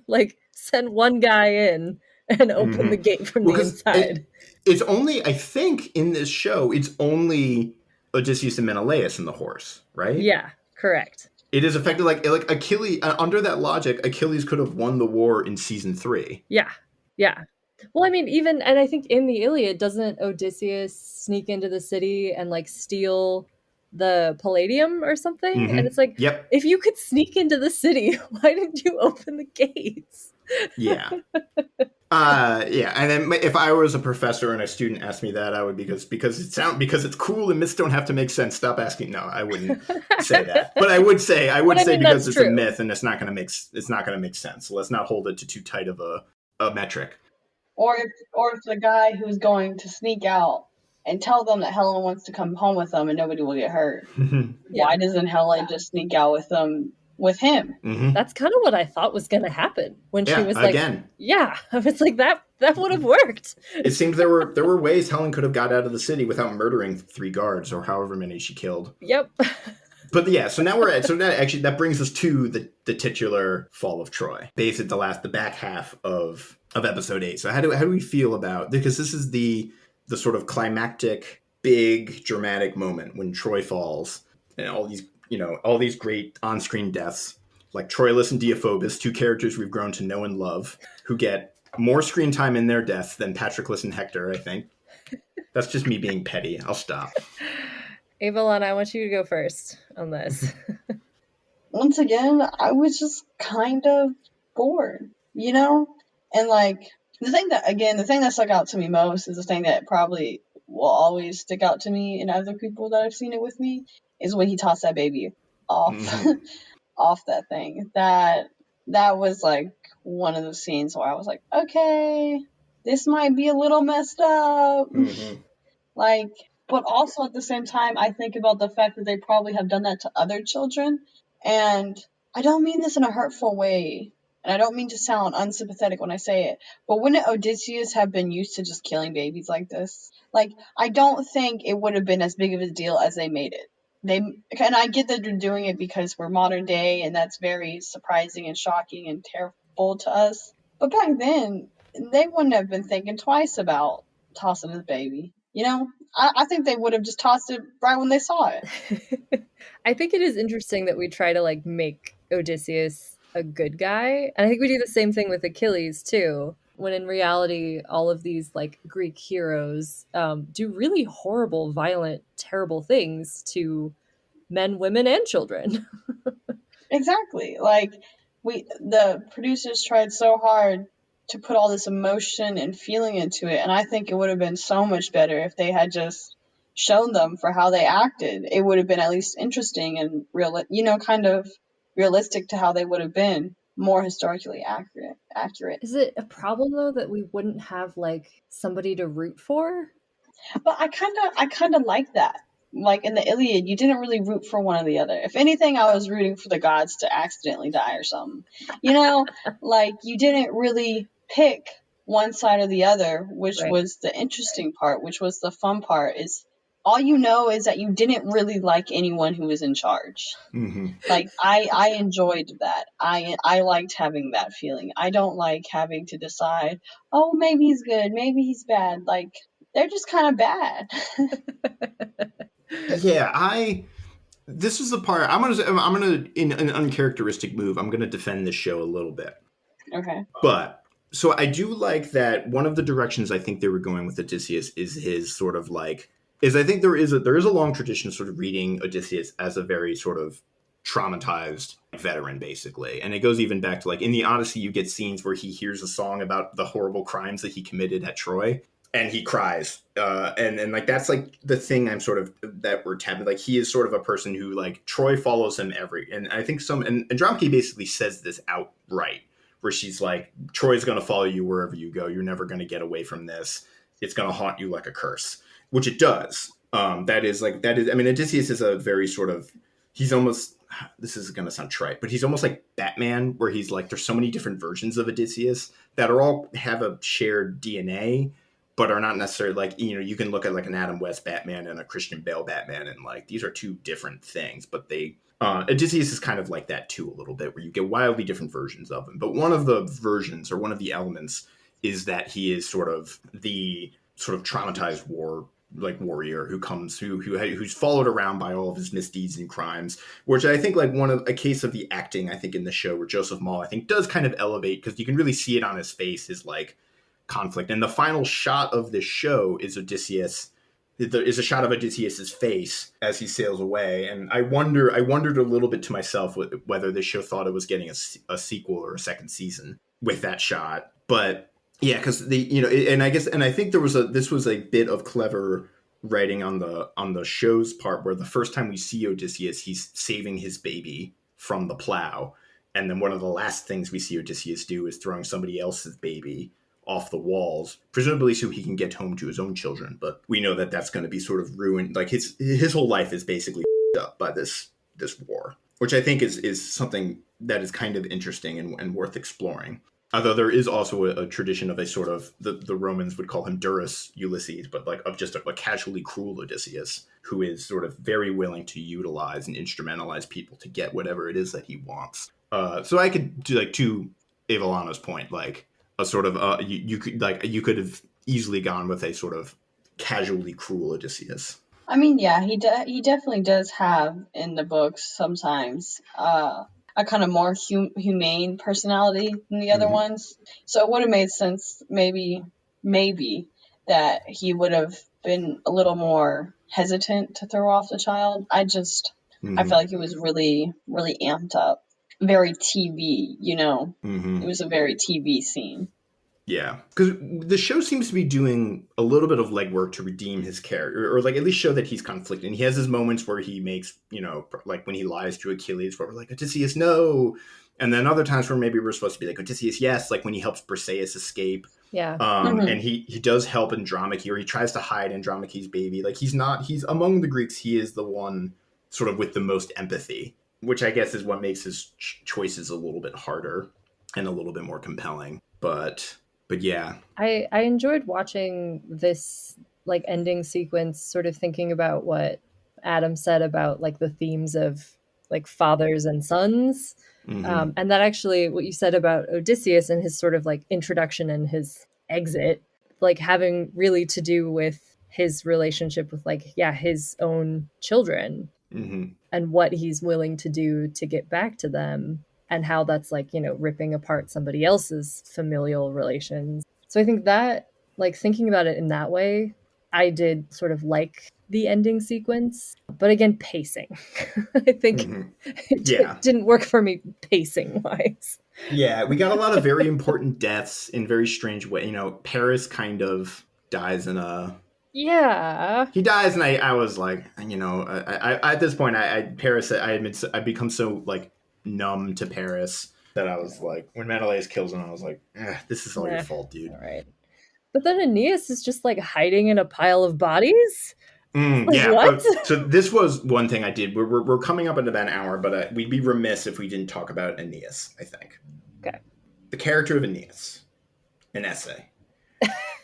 Like send one guy in and open the Mm-hmm. gate from Well, the because inside. it's only I think in this show it's only Odysseus and Menelaus and the horse, right? Yeah, correct. It is effective like Achilles under that logic. Achilles could have won the war in season 3. Yeah. Yeah. Well, I mean, even and I think in the Iliad, doesn't Odysseus sneak into the city and like steal the palladium or something? And Mm-hmm. it's like, Yep. if you could sneak into the city, why didn't you open the gates? Yeah. Yeah, and then if I was a professor and a student asked me that, I would because it's cool and myths don't have to make sense. Stop asking. No, I wouldn't say that, but I would say But I mean, because that's it's a true. myth and it's not going to make sense. So let's not hold it to too tight of a metric. Or if the guy who's going to sneak out and tell them that Helen wants to come home with them and nobody will get hurt. Yeah. Why doesn't Helen just sneak out with them with him? Mm-hmm. That's kind of what I thought was going to happen when she Yeah, was like, again, yeah, I was like, that would have worked. it seems there were ways Helen could have got out of the city without murdering 3 guards or however many she killed. Yep. But yeah, so now that brings us to the titular fall of Troy. Basically, the back half of episode 8. So how do we feel about, because this is the sort of climactic, big, dramatic moment when Troy falls and all these great on-screen deaths like Troilus and Deiphobus, 2 characters we've grown to know and love, who get more screen time in their death than Patroclus and Hector. I think that's just me being petty. I'll stop. Ava-Elana, I want you to go first on this. Once again, I was just kind of bored, And like the thing that stuck out to me most is the thing that probably will always stick out to me and other people that have seen it with me is when he tossed that baby off Mm-hmm. off that thing. That was like one of the scenes where I was like, okay, this might be a little messed up. Mm-hmm. Like, but also at the same time, I think about the fact that they probably have done that to other children. And I don't mean this in a hurtful way. And I don't mean to sound unsympathetic when I say it. But wouldn't Odysseus have been used to just killing babies like this? Like, I don't think it would have been as big of a deal as they made it. And I get that they're doing it because we're modern day and that's very surprising and shocking and terrible to us. But back then, they wouldn't have been thinking twice about tossing his baby. I think they would have just tossed it right when they saw it. I think it is interesting that we try to like make Odysseus a good guy. And I think we do the same thing with Achilles too. When in reality, all of these like Greek heroes do really horrible, violent, terrible things to men, women, and children. Exactly. Like the producers tried so hard to put all this emotion and feeling into it, and I think it would have been so much better if they had just shown them for how they acted. It would have been at least interesting and kind of realistic to how they would have been, more historically accurate. Is it a problem though that we wouldn't have like somebody to root for? But I kind of like that. Like in the Iliad, you didn't really root for one or the other. If anything, I was rooting for the gods to accidentally die or something. Like you didn't really pick one side or the other, which Right. was the interesting part, which was the fun part. Is all you know is that you didn't really like anyone who was in charge. Mm-hmm. Like, I enjoyed that. I liked having that feeling. I don't like having to decide, oh, maybe he's good, maybe he's bad. Like, they're just kind of bad. Yeah, this is the part I'm gonna in an uncharacteristic move. I'm gonna defend this show a little bit. Okay. But so I do like that one of the directions I think they were going with Odysseus is his sort of like is I think there is a long tradition of sort of reading Odysseus as a very sort of traumatized veteran basically. And it goes even back to like in the Odyssey you get scenes where he hears a song about the horrible crimes that he committed at Troy and he cries. And like that's like the thing I'm sort of that we're tapping like he is sort of a person who like Troy follows him and I think and Andromache basically says this outright where she's like, Troy's going to follow you wherever you go. You're never going to get away from this. It's going to haunt you like a curse, which it does. I mean, Odysseus is a very sort of, he's almost, this is going to sound trite, but he's almost like Batman, where he's like, there's so many different versions of Odysseus that are all have a shared DNA, but are not necessarily like, you can look at like an Adam West Batman and a Christian Bale Batman, and like, these are two different things, but Odysseus is kind of like that too a little bit, where you get wildly different versions of him. But one of the versions or one of the elements is that he is sort of the sort of traumatized warrior who's followed around by all of his misdeeds and crimes, which I think like a case of the acting I think in the show where Joseph Mall I think does kind of elevate because you can really see it on his face, his like conflict. And the final shot of this show is Odysseus. There is a shot of Odysseus's face as he sails away, and I wondered a little bit to myself whether this show thought it was getting a sequel or a second season with that shot. But yeah, because and I think this was a bit of clever writing on the show's part, where the first time we see Odysseus, he's saving his baby from the plow, and then one of the last things we see Odysseus do is throwing somebody else's baby off the walls, presumably so he can get home to his own children. But we know that that's going to be sort of ruined. Like his whole life is basically up by this war, which I think is something that is kind of interesting and worth exploring. Although there is also a tradition of a sort of the Romans would call him Durus Ulysses, but like of just a casually cruel Odysseus who is sort of very willing to utilize and instrumentalize people to get whatever it is that he wants. So I could do like to Ava-Elana's point, like a sort of you could have easily gone with a sort of casually cruel Odysseus. I mean, yeah, he definitely does have in the books sometimes a kind of more humane personality than the other ones. So it would have made sense maybe that he would have been a little more hesitant to throw off the child. I felt like he was really, really amped up. Very TV, It was a very TV scene. Yeah, because the show seems to be doing a little bit of legwork to redeem his character, or like at least show that he's conflicted. And he has his moments where he makes, like when he lies to Achilles, where we're like, Odysseus, no. And then other times where maybe we're supposed to be like, Odysseus, yes, like when he helps Briseis escape. Yeah. And he does help Andromache, or he tries to hide Andromache's baby. Like he's among the Greeks, he is the one sort of with the most empathy, which I guess is what makes his choices a little bit harder and a little bit more compelling. But yeah, I enjoyed watching this like ending sequence, sort of thinking about what Adam said about like the themes of like fathers and sons. And that actually what you said about Odysseus and his sort of like introduction and his exit, like having really to do with his relationship with like, his own children and what he's willing to do to get back to them. And how that's like, ripping apart somebody else's familial relations. So I think that, like, thinking about it in that way, I did sort of like the ending sequence. But again, pacing. I think it didn't work for me pacing-wise. Yeah, we got a lot of very important deaths in very strange way. Paris kind of dies in a... Yeah. He dies, and I was like, I at this point, Paris, I'd become so, like, numb to Paris that I was like, when Menelaus kills him, I was like, this is all your fault, dude. All right. But then Aeneas is just like hiding in a pile of bodies. What? So this was one thing I did. We're coming up in about an hour, but we'd be remiss if we didn't talk about Aeneas, I think. Okay. The character of Aeneas. An essay.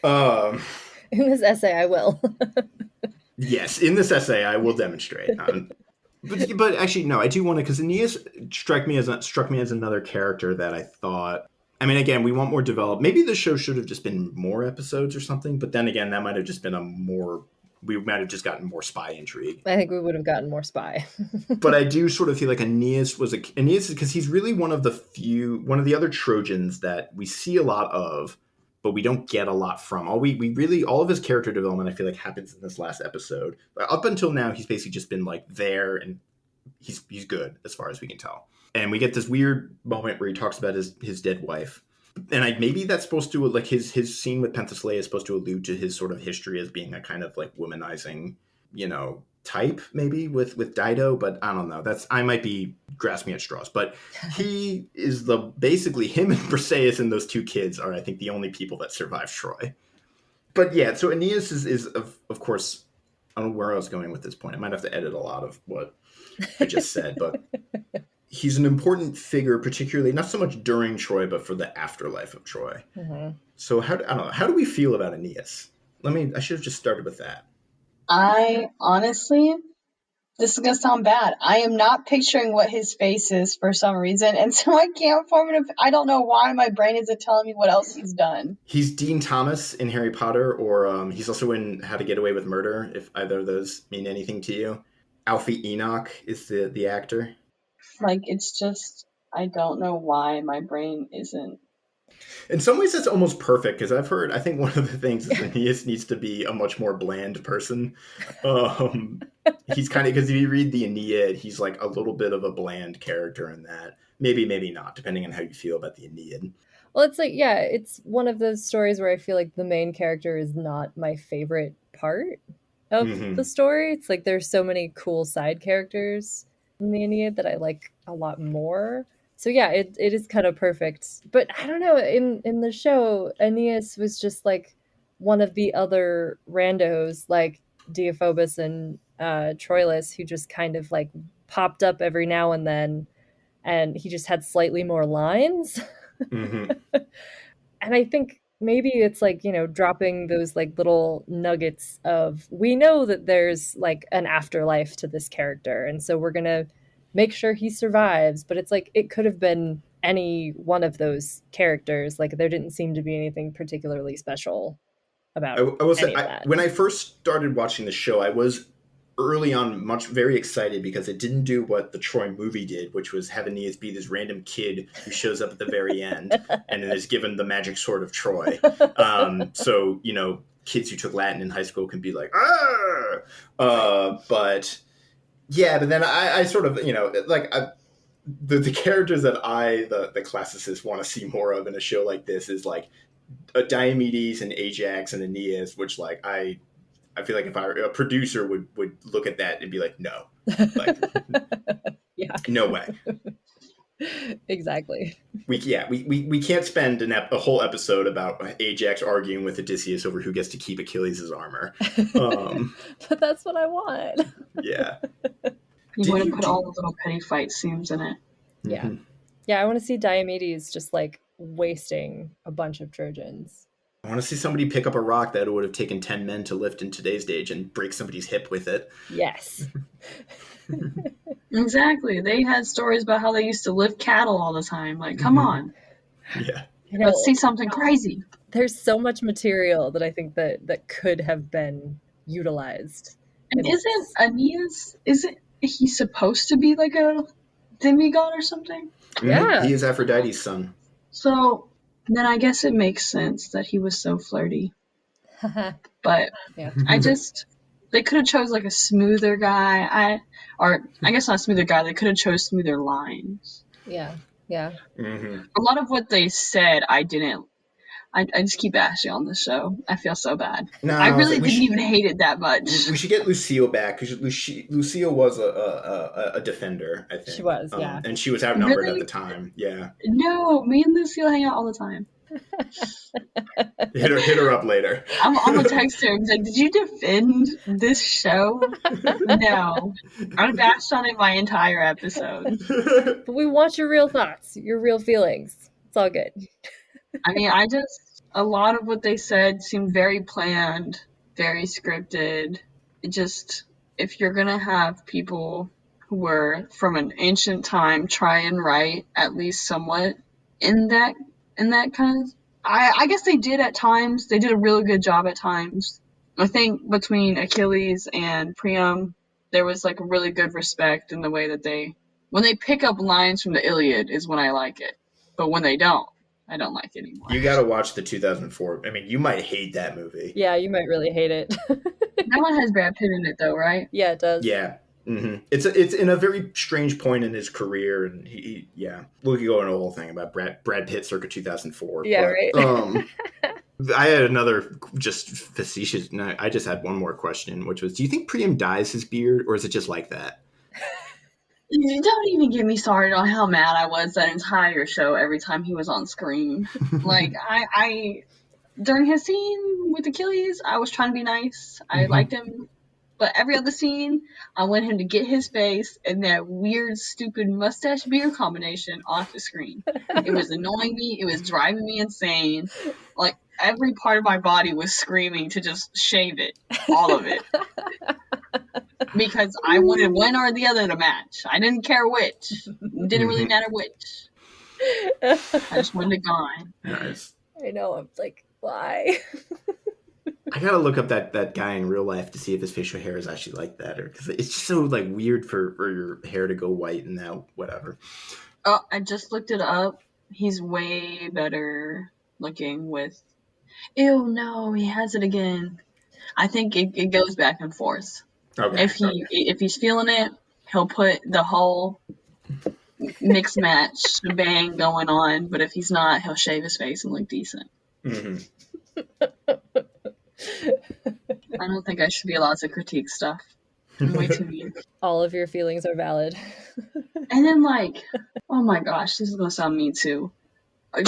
In this essay, I will. Yes, in this essay, I will demonstrate. But actually, no, I do want to, because Aeneas struck me as another character that I thought. I mean, again, we want more developed. Maybe the show should have just been more episodes or something. But then again, that might have just been we might have just gotten more spy intrigue. I think we would have gotten more spy. But I do sort of feel like Aeneas because he's really one of the other Trojans that we see a lot of, but we don't get a lot from. All of his character development, I feel like, happens in this last episode. But up until now, he's basically just been like there, and he's good as far as we can tell. And we get this weird moment where he talks about his dead wife, and maybe that's supposed to, like, his scene with Penthesilea is supposed to allude to his sort of history as being a kind of like womanizing, type, maybe with Dido, but I don't know. I might be grasping at straws, but he is basically him and Briseis and those two kids are, I think, the only people that survive Troy. But yeah, so Aeneas is of course, I don't know where I was going with this point. I might have to edit a lot of what I just said, but he's an important figure, particularly not so much during Troy, but for the afterlife of Troy. Mm-hmm. So I don't know. How do we feel about Aeneas? I should have just started with that. I honestly, this is going to sound bad. I am not picturing what his face is for some reason. And so I can't form I don't know why my brain isn't telling me what else he's done. He's Dean Thomas in Harry Potter, or he's also in How to Get Away with Murder, if either of those mean anything to you. Alfie Enoch is the actor. Like, it's just, I don't know why my brain isn't. In some ways, that's almost perfect, because I think one of the things is that Aeneas needs to be a much more bland person. He's kind of, because if you read the Aeneid, he's like a little bit of a bland character in that. Maybe not, depending on how you feel about the Aeneid. Well, it's like, yeah, it's one of those stories where I feel like the main character is not my favorite part of the story. It's like there's so many cool side characters in the Aeneid that I like a lot more. So yeah, it is kind of perfect. But I don't know, in the show, Aeneas was just like one of the other randos, like Deiphobus and Troilus, who just kind of like popped up every now and then, and he just had slightly more lines. Mm-hmm. And I think maybe it's like, dropping those like little nuggets of, we know that there's like an afterlife to this character, and so we're gonna make sure he survives. But it's like, it could have been any one of those characters. Like, there didn't seem to be anything particularly special about I will say, that. When I first started watching the show, I was early on very excited, because it didn't do what the Troy movie did, which was have Aeneas be this random kid who shows up at the very end and is given the magic sword of Troy. So, kids who took Latin in high school can be like, but yeah, but then I sort of, the characters that the classicists want to see more of in a show like this is like Diomedes and Ajax and Aeneas, which like I feel like if a producer would look at that and be like, no, like, yeah, no way. Exactly. We can't spend a whole episode about Ajax arguing with Odysseus over who gets to keep Achilles' armor. But that's what I want. Yeah. You want to put all the little petty fight scenes in it. Yeah. Mm-hmm. Yeah, I want to see Diomedes just like wasting a bunch of Trojans. I want to see somebody pick up a rock that would have taken 10 men to lift in today's age and break somebody's hip with it. Yes. Exactly. They had stories about how they used to lift cattle all the time. Like, come on. Yeah. Let's see something crazy. There's so much material that I think that could have been utilized. And isn't Aeneas, he supposed to be like a demigod or something? Yeah. He is Aphrodite's son. So then I guess it makes sense that he was so flirty. But yeah. They could have chose like a smoother guy. I guess not a smoother guy. They could have chose smoother lines. Yeah. Yeah. Mm-hmm. A lot of what they said, I didn't. I just keep bashing on the show. I feel so bad. No, I really didn't even hate it that much. We should get Lucille back, because Lucille was a defender, I think. She was, yeah. And she was outnumbered at the time. Yeah. No, me and Lucille hang out all the time. hit her up later. I'm gonna text her and be like, did you defend this show? No. I bashed on it my entire episode. But we want your real thoughts, your real feelings. It's all good. I mean, a lot of what they said seemed very planned, very scripted. It just, if you're gonna have people who were from an ancient time try and write at least somewhat in that kind of, I guess they did at times. They did a really good job at times. I think between Achilles and Priam, there was like a really good respect in the way that when they pick up lines from the Iliad is when I like it. But when they don't, I don't like it anymore. You got to watch the 2004. I mean, you might hate that movie. Yeah, you might really hate it. That one has Brad Pitt in it, though, right? Yeah, it does. Yeah. Mm-hmm. It's in a very strange point in his career, and yeah, we could go into a whole thing about Brad Pitt circa 2004. Yeah, but, right. I had another just facetious. No, I just had one more question, which was: do you think Priam dyes his beard, or is it just like that? Don't even get me started on how mad I was that entire show every time he was on screen. Like, I during his scene with Achilles, I was trying to be nice. I liked him. But every other scene, I want him to get his face and that weird, stupid mustache beard combination off the screen. It was annoying me. It was driving me insane. Like, every part of my body was screaming to just shave it. All of it. Because I wanted one or the other to match. I didn't care which. It didn't really matter which. I just wanted it gone. Nice. I know. I'm like, why? I gotta look up that guy in real life to see if his facial hair is actually like that, or because it's just so like weird for your hair to go white and now whatever. Oh, I just looked it up. He's way better looking with. Ew, no, he has it again. I think it goes back and forth. Okay. If he's feeling it, he'll put the whole mix match bang going on. But if he's not, he'll shave his face and look decent. Mm-hmm. I don't think I should be allowed to critique stuff. I'm way too mean. All of your feelings are valid. And then, like, oh my gosh, this is gonna sound mean too.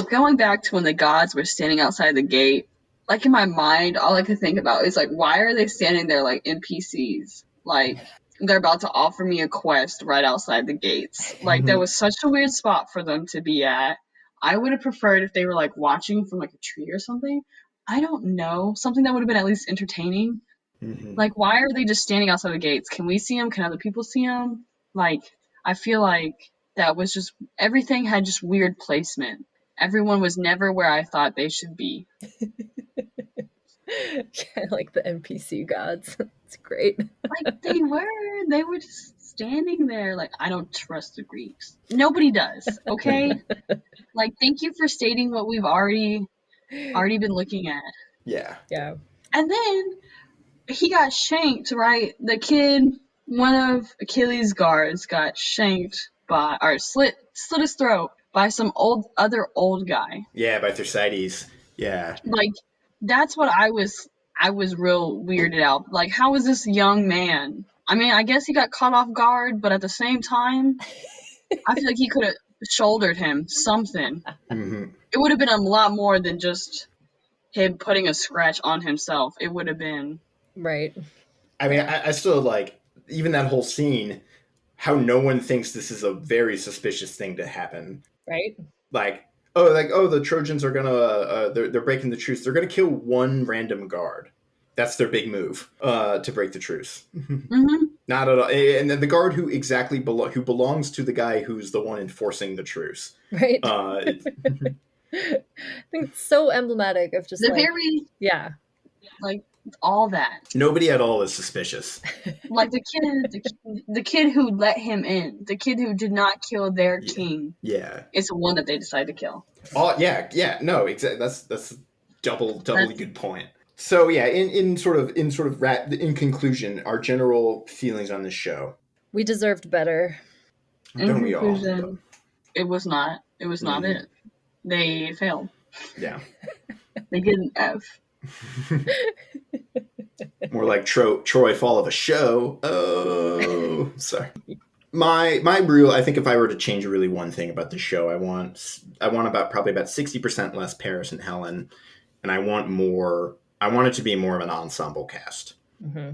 Going back to when the gods were standing outside the gate, like in my mind, all I could think about is like, why are they standing there like NPCs? Like, they're about to offer me a quest right outside the gates. Like, that was such a weird spot for them to be at. I would have preferred if they were like watching from like a tree or something. I don't know. Something that would have been at least entertaining. Mm-hmm. Like, why are they just standing outside the gates? Can we see them? Can other people see them? Like, I feel like that was just, everything had just weird placement. Everyone was never where I thought they should be. Yeah, like the NPC gods. It's great. Like, they were just standing there. Like, I don't trust the Greeks. Nobody does, okay? Like, thank you for stating what we've already been looking at. Yeah. Yeah. And then he got shanked, right? The kid, one of Achilles' guards, got shanked by, or slit his throat by some other old guy. Yeah, by Thersites. Yeah. Like, that's what I was real weirded out. Like, how is this young man? I mean, I guess he got caught off guard, but at the same time, I feel like he could have shouldered him something. Mm-hmm. It would have been a lot more than just him putting a scratch on himself. It would have been. Right. I mean, I still like even that whole scene, how no one thinks this is a very suspicious thing to happen. Right. Like, oh, the Trojans are gonna, they're breaking the truce. They're gonna kill one random guard. That's their big move, to break the truce. Mm-hmm. Not at all. And then the guard who exactly who belongs to the guy who's the one enforcing the truce. Right. I think it's so emblematic of just The like, very, yeah. like, all that. Nobody at all is suspicious. Like the kid who let him in, the kid who did not kill their king, Yeah. is the one that they decided to kill. Oh yeah, no, exactly. That's doubly good point. So yeah, in conclusion, our general feelings on this show. We deserved better. Don't we all? Conclusion, it was not it. They failed. Yeah. They get an F. More like Troy Fall of a Show. Oh, sorry. My real, I think if I were to change really one thing about the show, I want probably about 60% less Paris and Helen, and I want it to be more of an ensemble cast. Mm-hmm.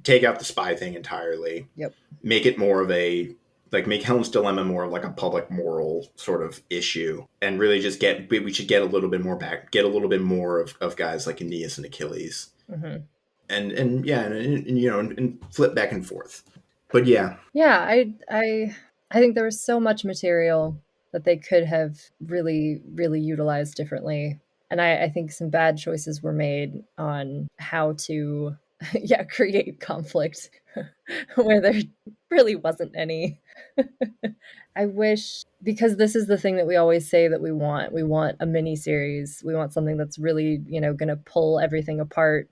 Take out the spy thing entirely. Yep. Make it more of make Helen's Dilemma more of like a public moral sort of issue, and really just we should get a little bit more of guys like Aeneas and Achilles. Mm-hmm. and flip back and forth. But yeah. Yeah, I think there was so much material that they could have really, really utilized differently. And I think some bad choices were made on how to yeah, create conflict where there really wasn't any. I wish, because this is the thing that we always say that we want. We want a mini series. We want something that's really, going to pull everything apart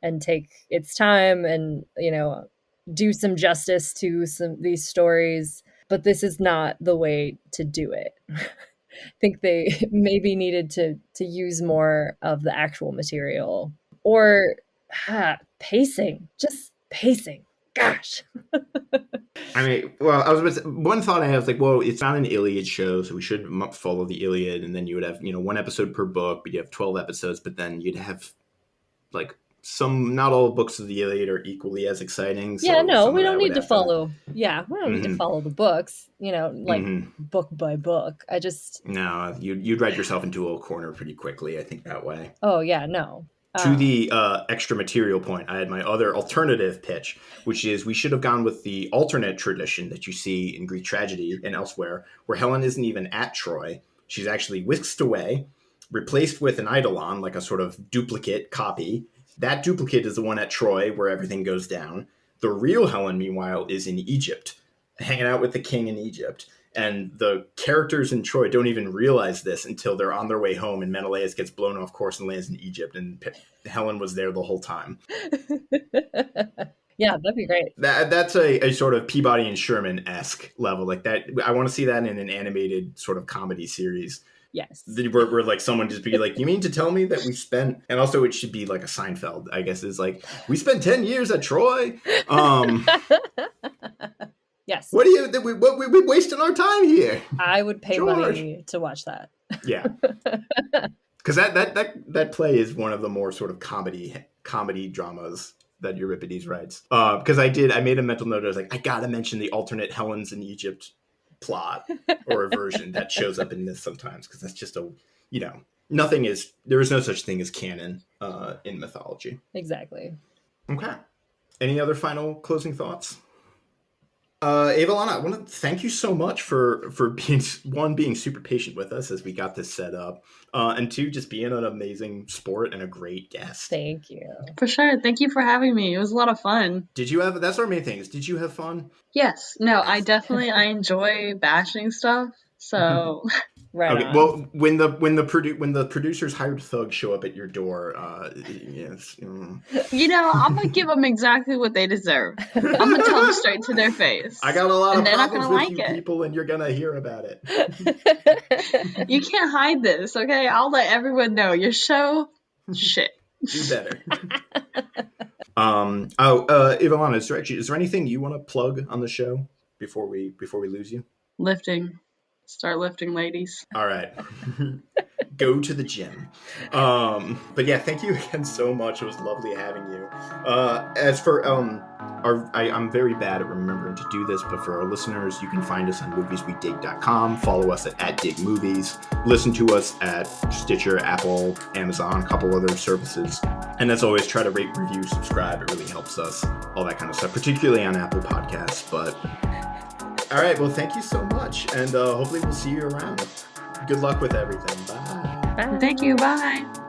and take its time and, do some justice to some these stories. But this is not the way to do it. I think they maybe needed to use more of the actual material or pacing, just pacing. Gosh. I mean, well, I was about to say, one thought I have is like, well, it's not an Iliad show, so we should follow the Iliad, and then you would have, one episode per book, but you have 12 episodes, but then you'd have like not all books of the Iliad are equally as exciting. So yeah, no, we we don't need to follow. Yeah, we don't need to follow the books, like book by book. No, you'd write yourself into a corner pretty quickly, I think, that way. Oh, yeah, no. To the extra material point, I had my other alternative pitch, which is we should have gone with the alternate tradition that you see in Greek tragedy and elsewhere, where Helen isn't even at Troy. She's actually whisked away, replaced with an eidolon, like a sort of duplicate copy. That duplicate is the one at Troy where everything goes down. The real Helen, meanwhile, is in Egypt, hanging out with the king in Egypt. And the characters in Troy don't even realize this until they're on their way home and Menelaus gets blown off course and lands in Egypt. And Helen was there the whole time. Yeah, that'd be great. That's a sort of Peabody and Sherman-esque level. Like that, I want to see that in an animated sort of comedy series. Yes. Where like someone just be like, you mean to tell me that we spent, and also it should be like a Seinfeld, I guess, is like, we spent 10 years at Troy. Yes. What we're wasting our time here. I would pay money to watch that. Yeah. Because that play is one of the more sort of comedy dramas that Euripides writes. Because I made a mental note. I was like, I gotta mention the alternate Helens in Egypt plot or a version that shows up in this sometimes, because that's just there is no such thing as canon in mythology. Exactly. Okay. Any other final closing thoughts? Ava-Elana, I want to thank you so much for being super patient with us as we got this set up, and two, just being an amazing sport and a great guest. Thank you. For sure. Thank you for having me. It was a lot of fun. That's our main thing. Did you have fun? Yes. No, I enjoy bashing stuff. So Right. Okay. On. Well, when the producers hired thugs show up at your door, yes. I'm gonna give them exactly what they deserve. I'm gonna tell them straight to their face. I got a lot of problems with you it. people, and you're gonna hear about it. You can't hide this, okay? I'll let everyone know. Your show, shit. Do better. Ava-Elana, is there anything you want to plug on the show before we lose you? Lifting. Start lifting, ladies. All right. Go to the gym. But yeah, thank you again so much. It was lovely having you. As for I'm very bad at remembering to do this, but for our listeners, you can find us on movieswedik.com. Follow us at @digmovies. Listen to us at Stitcher, Apple, Amazon, a couple other services. And as always, try to rate, review, subscribe. It really helps us. All that kind of stuff, particularly on Apple Podcasts. But all right, well, thank you so much, and hopefully we'll see you around. Good luck with everything. Bye. Bye. Thank you. Bye.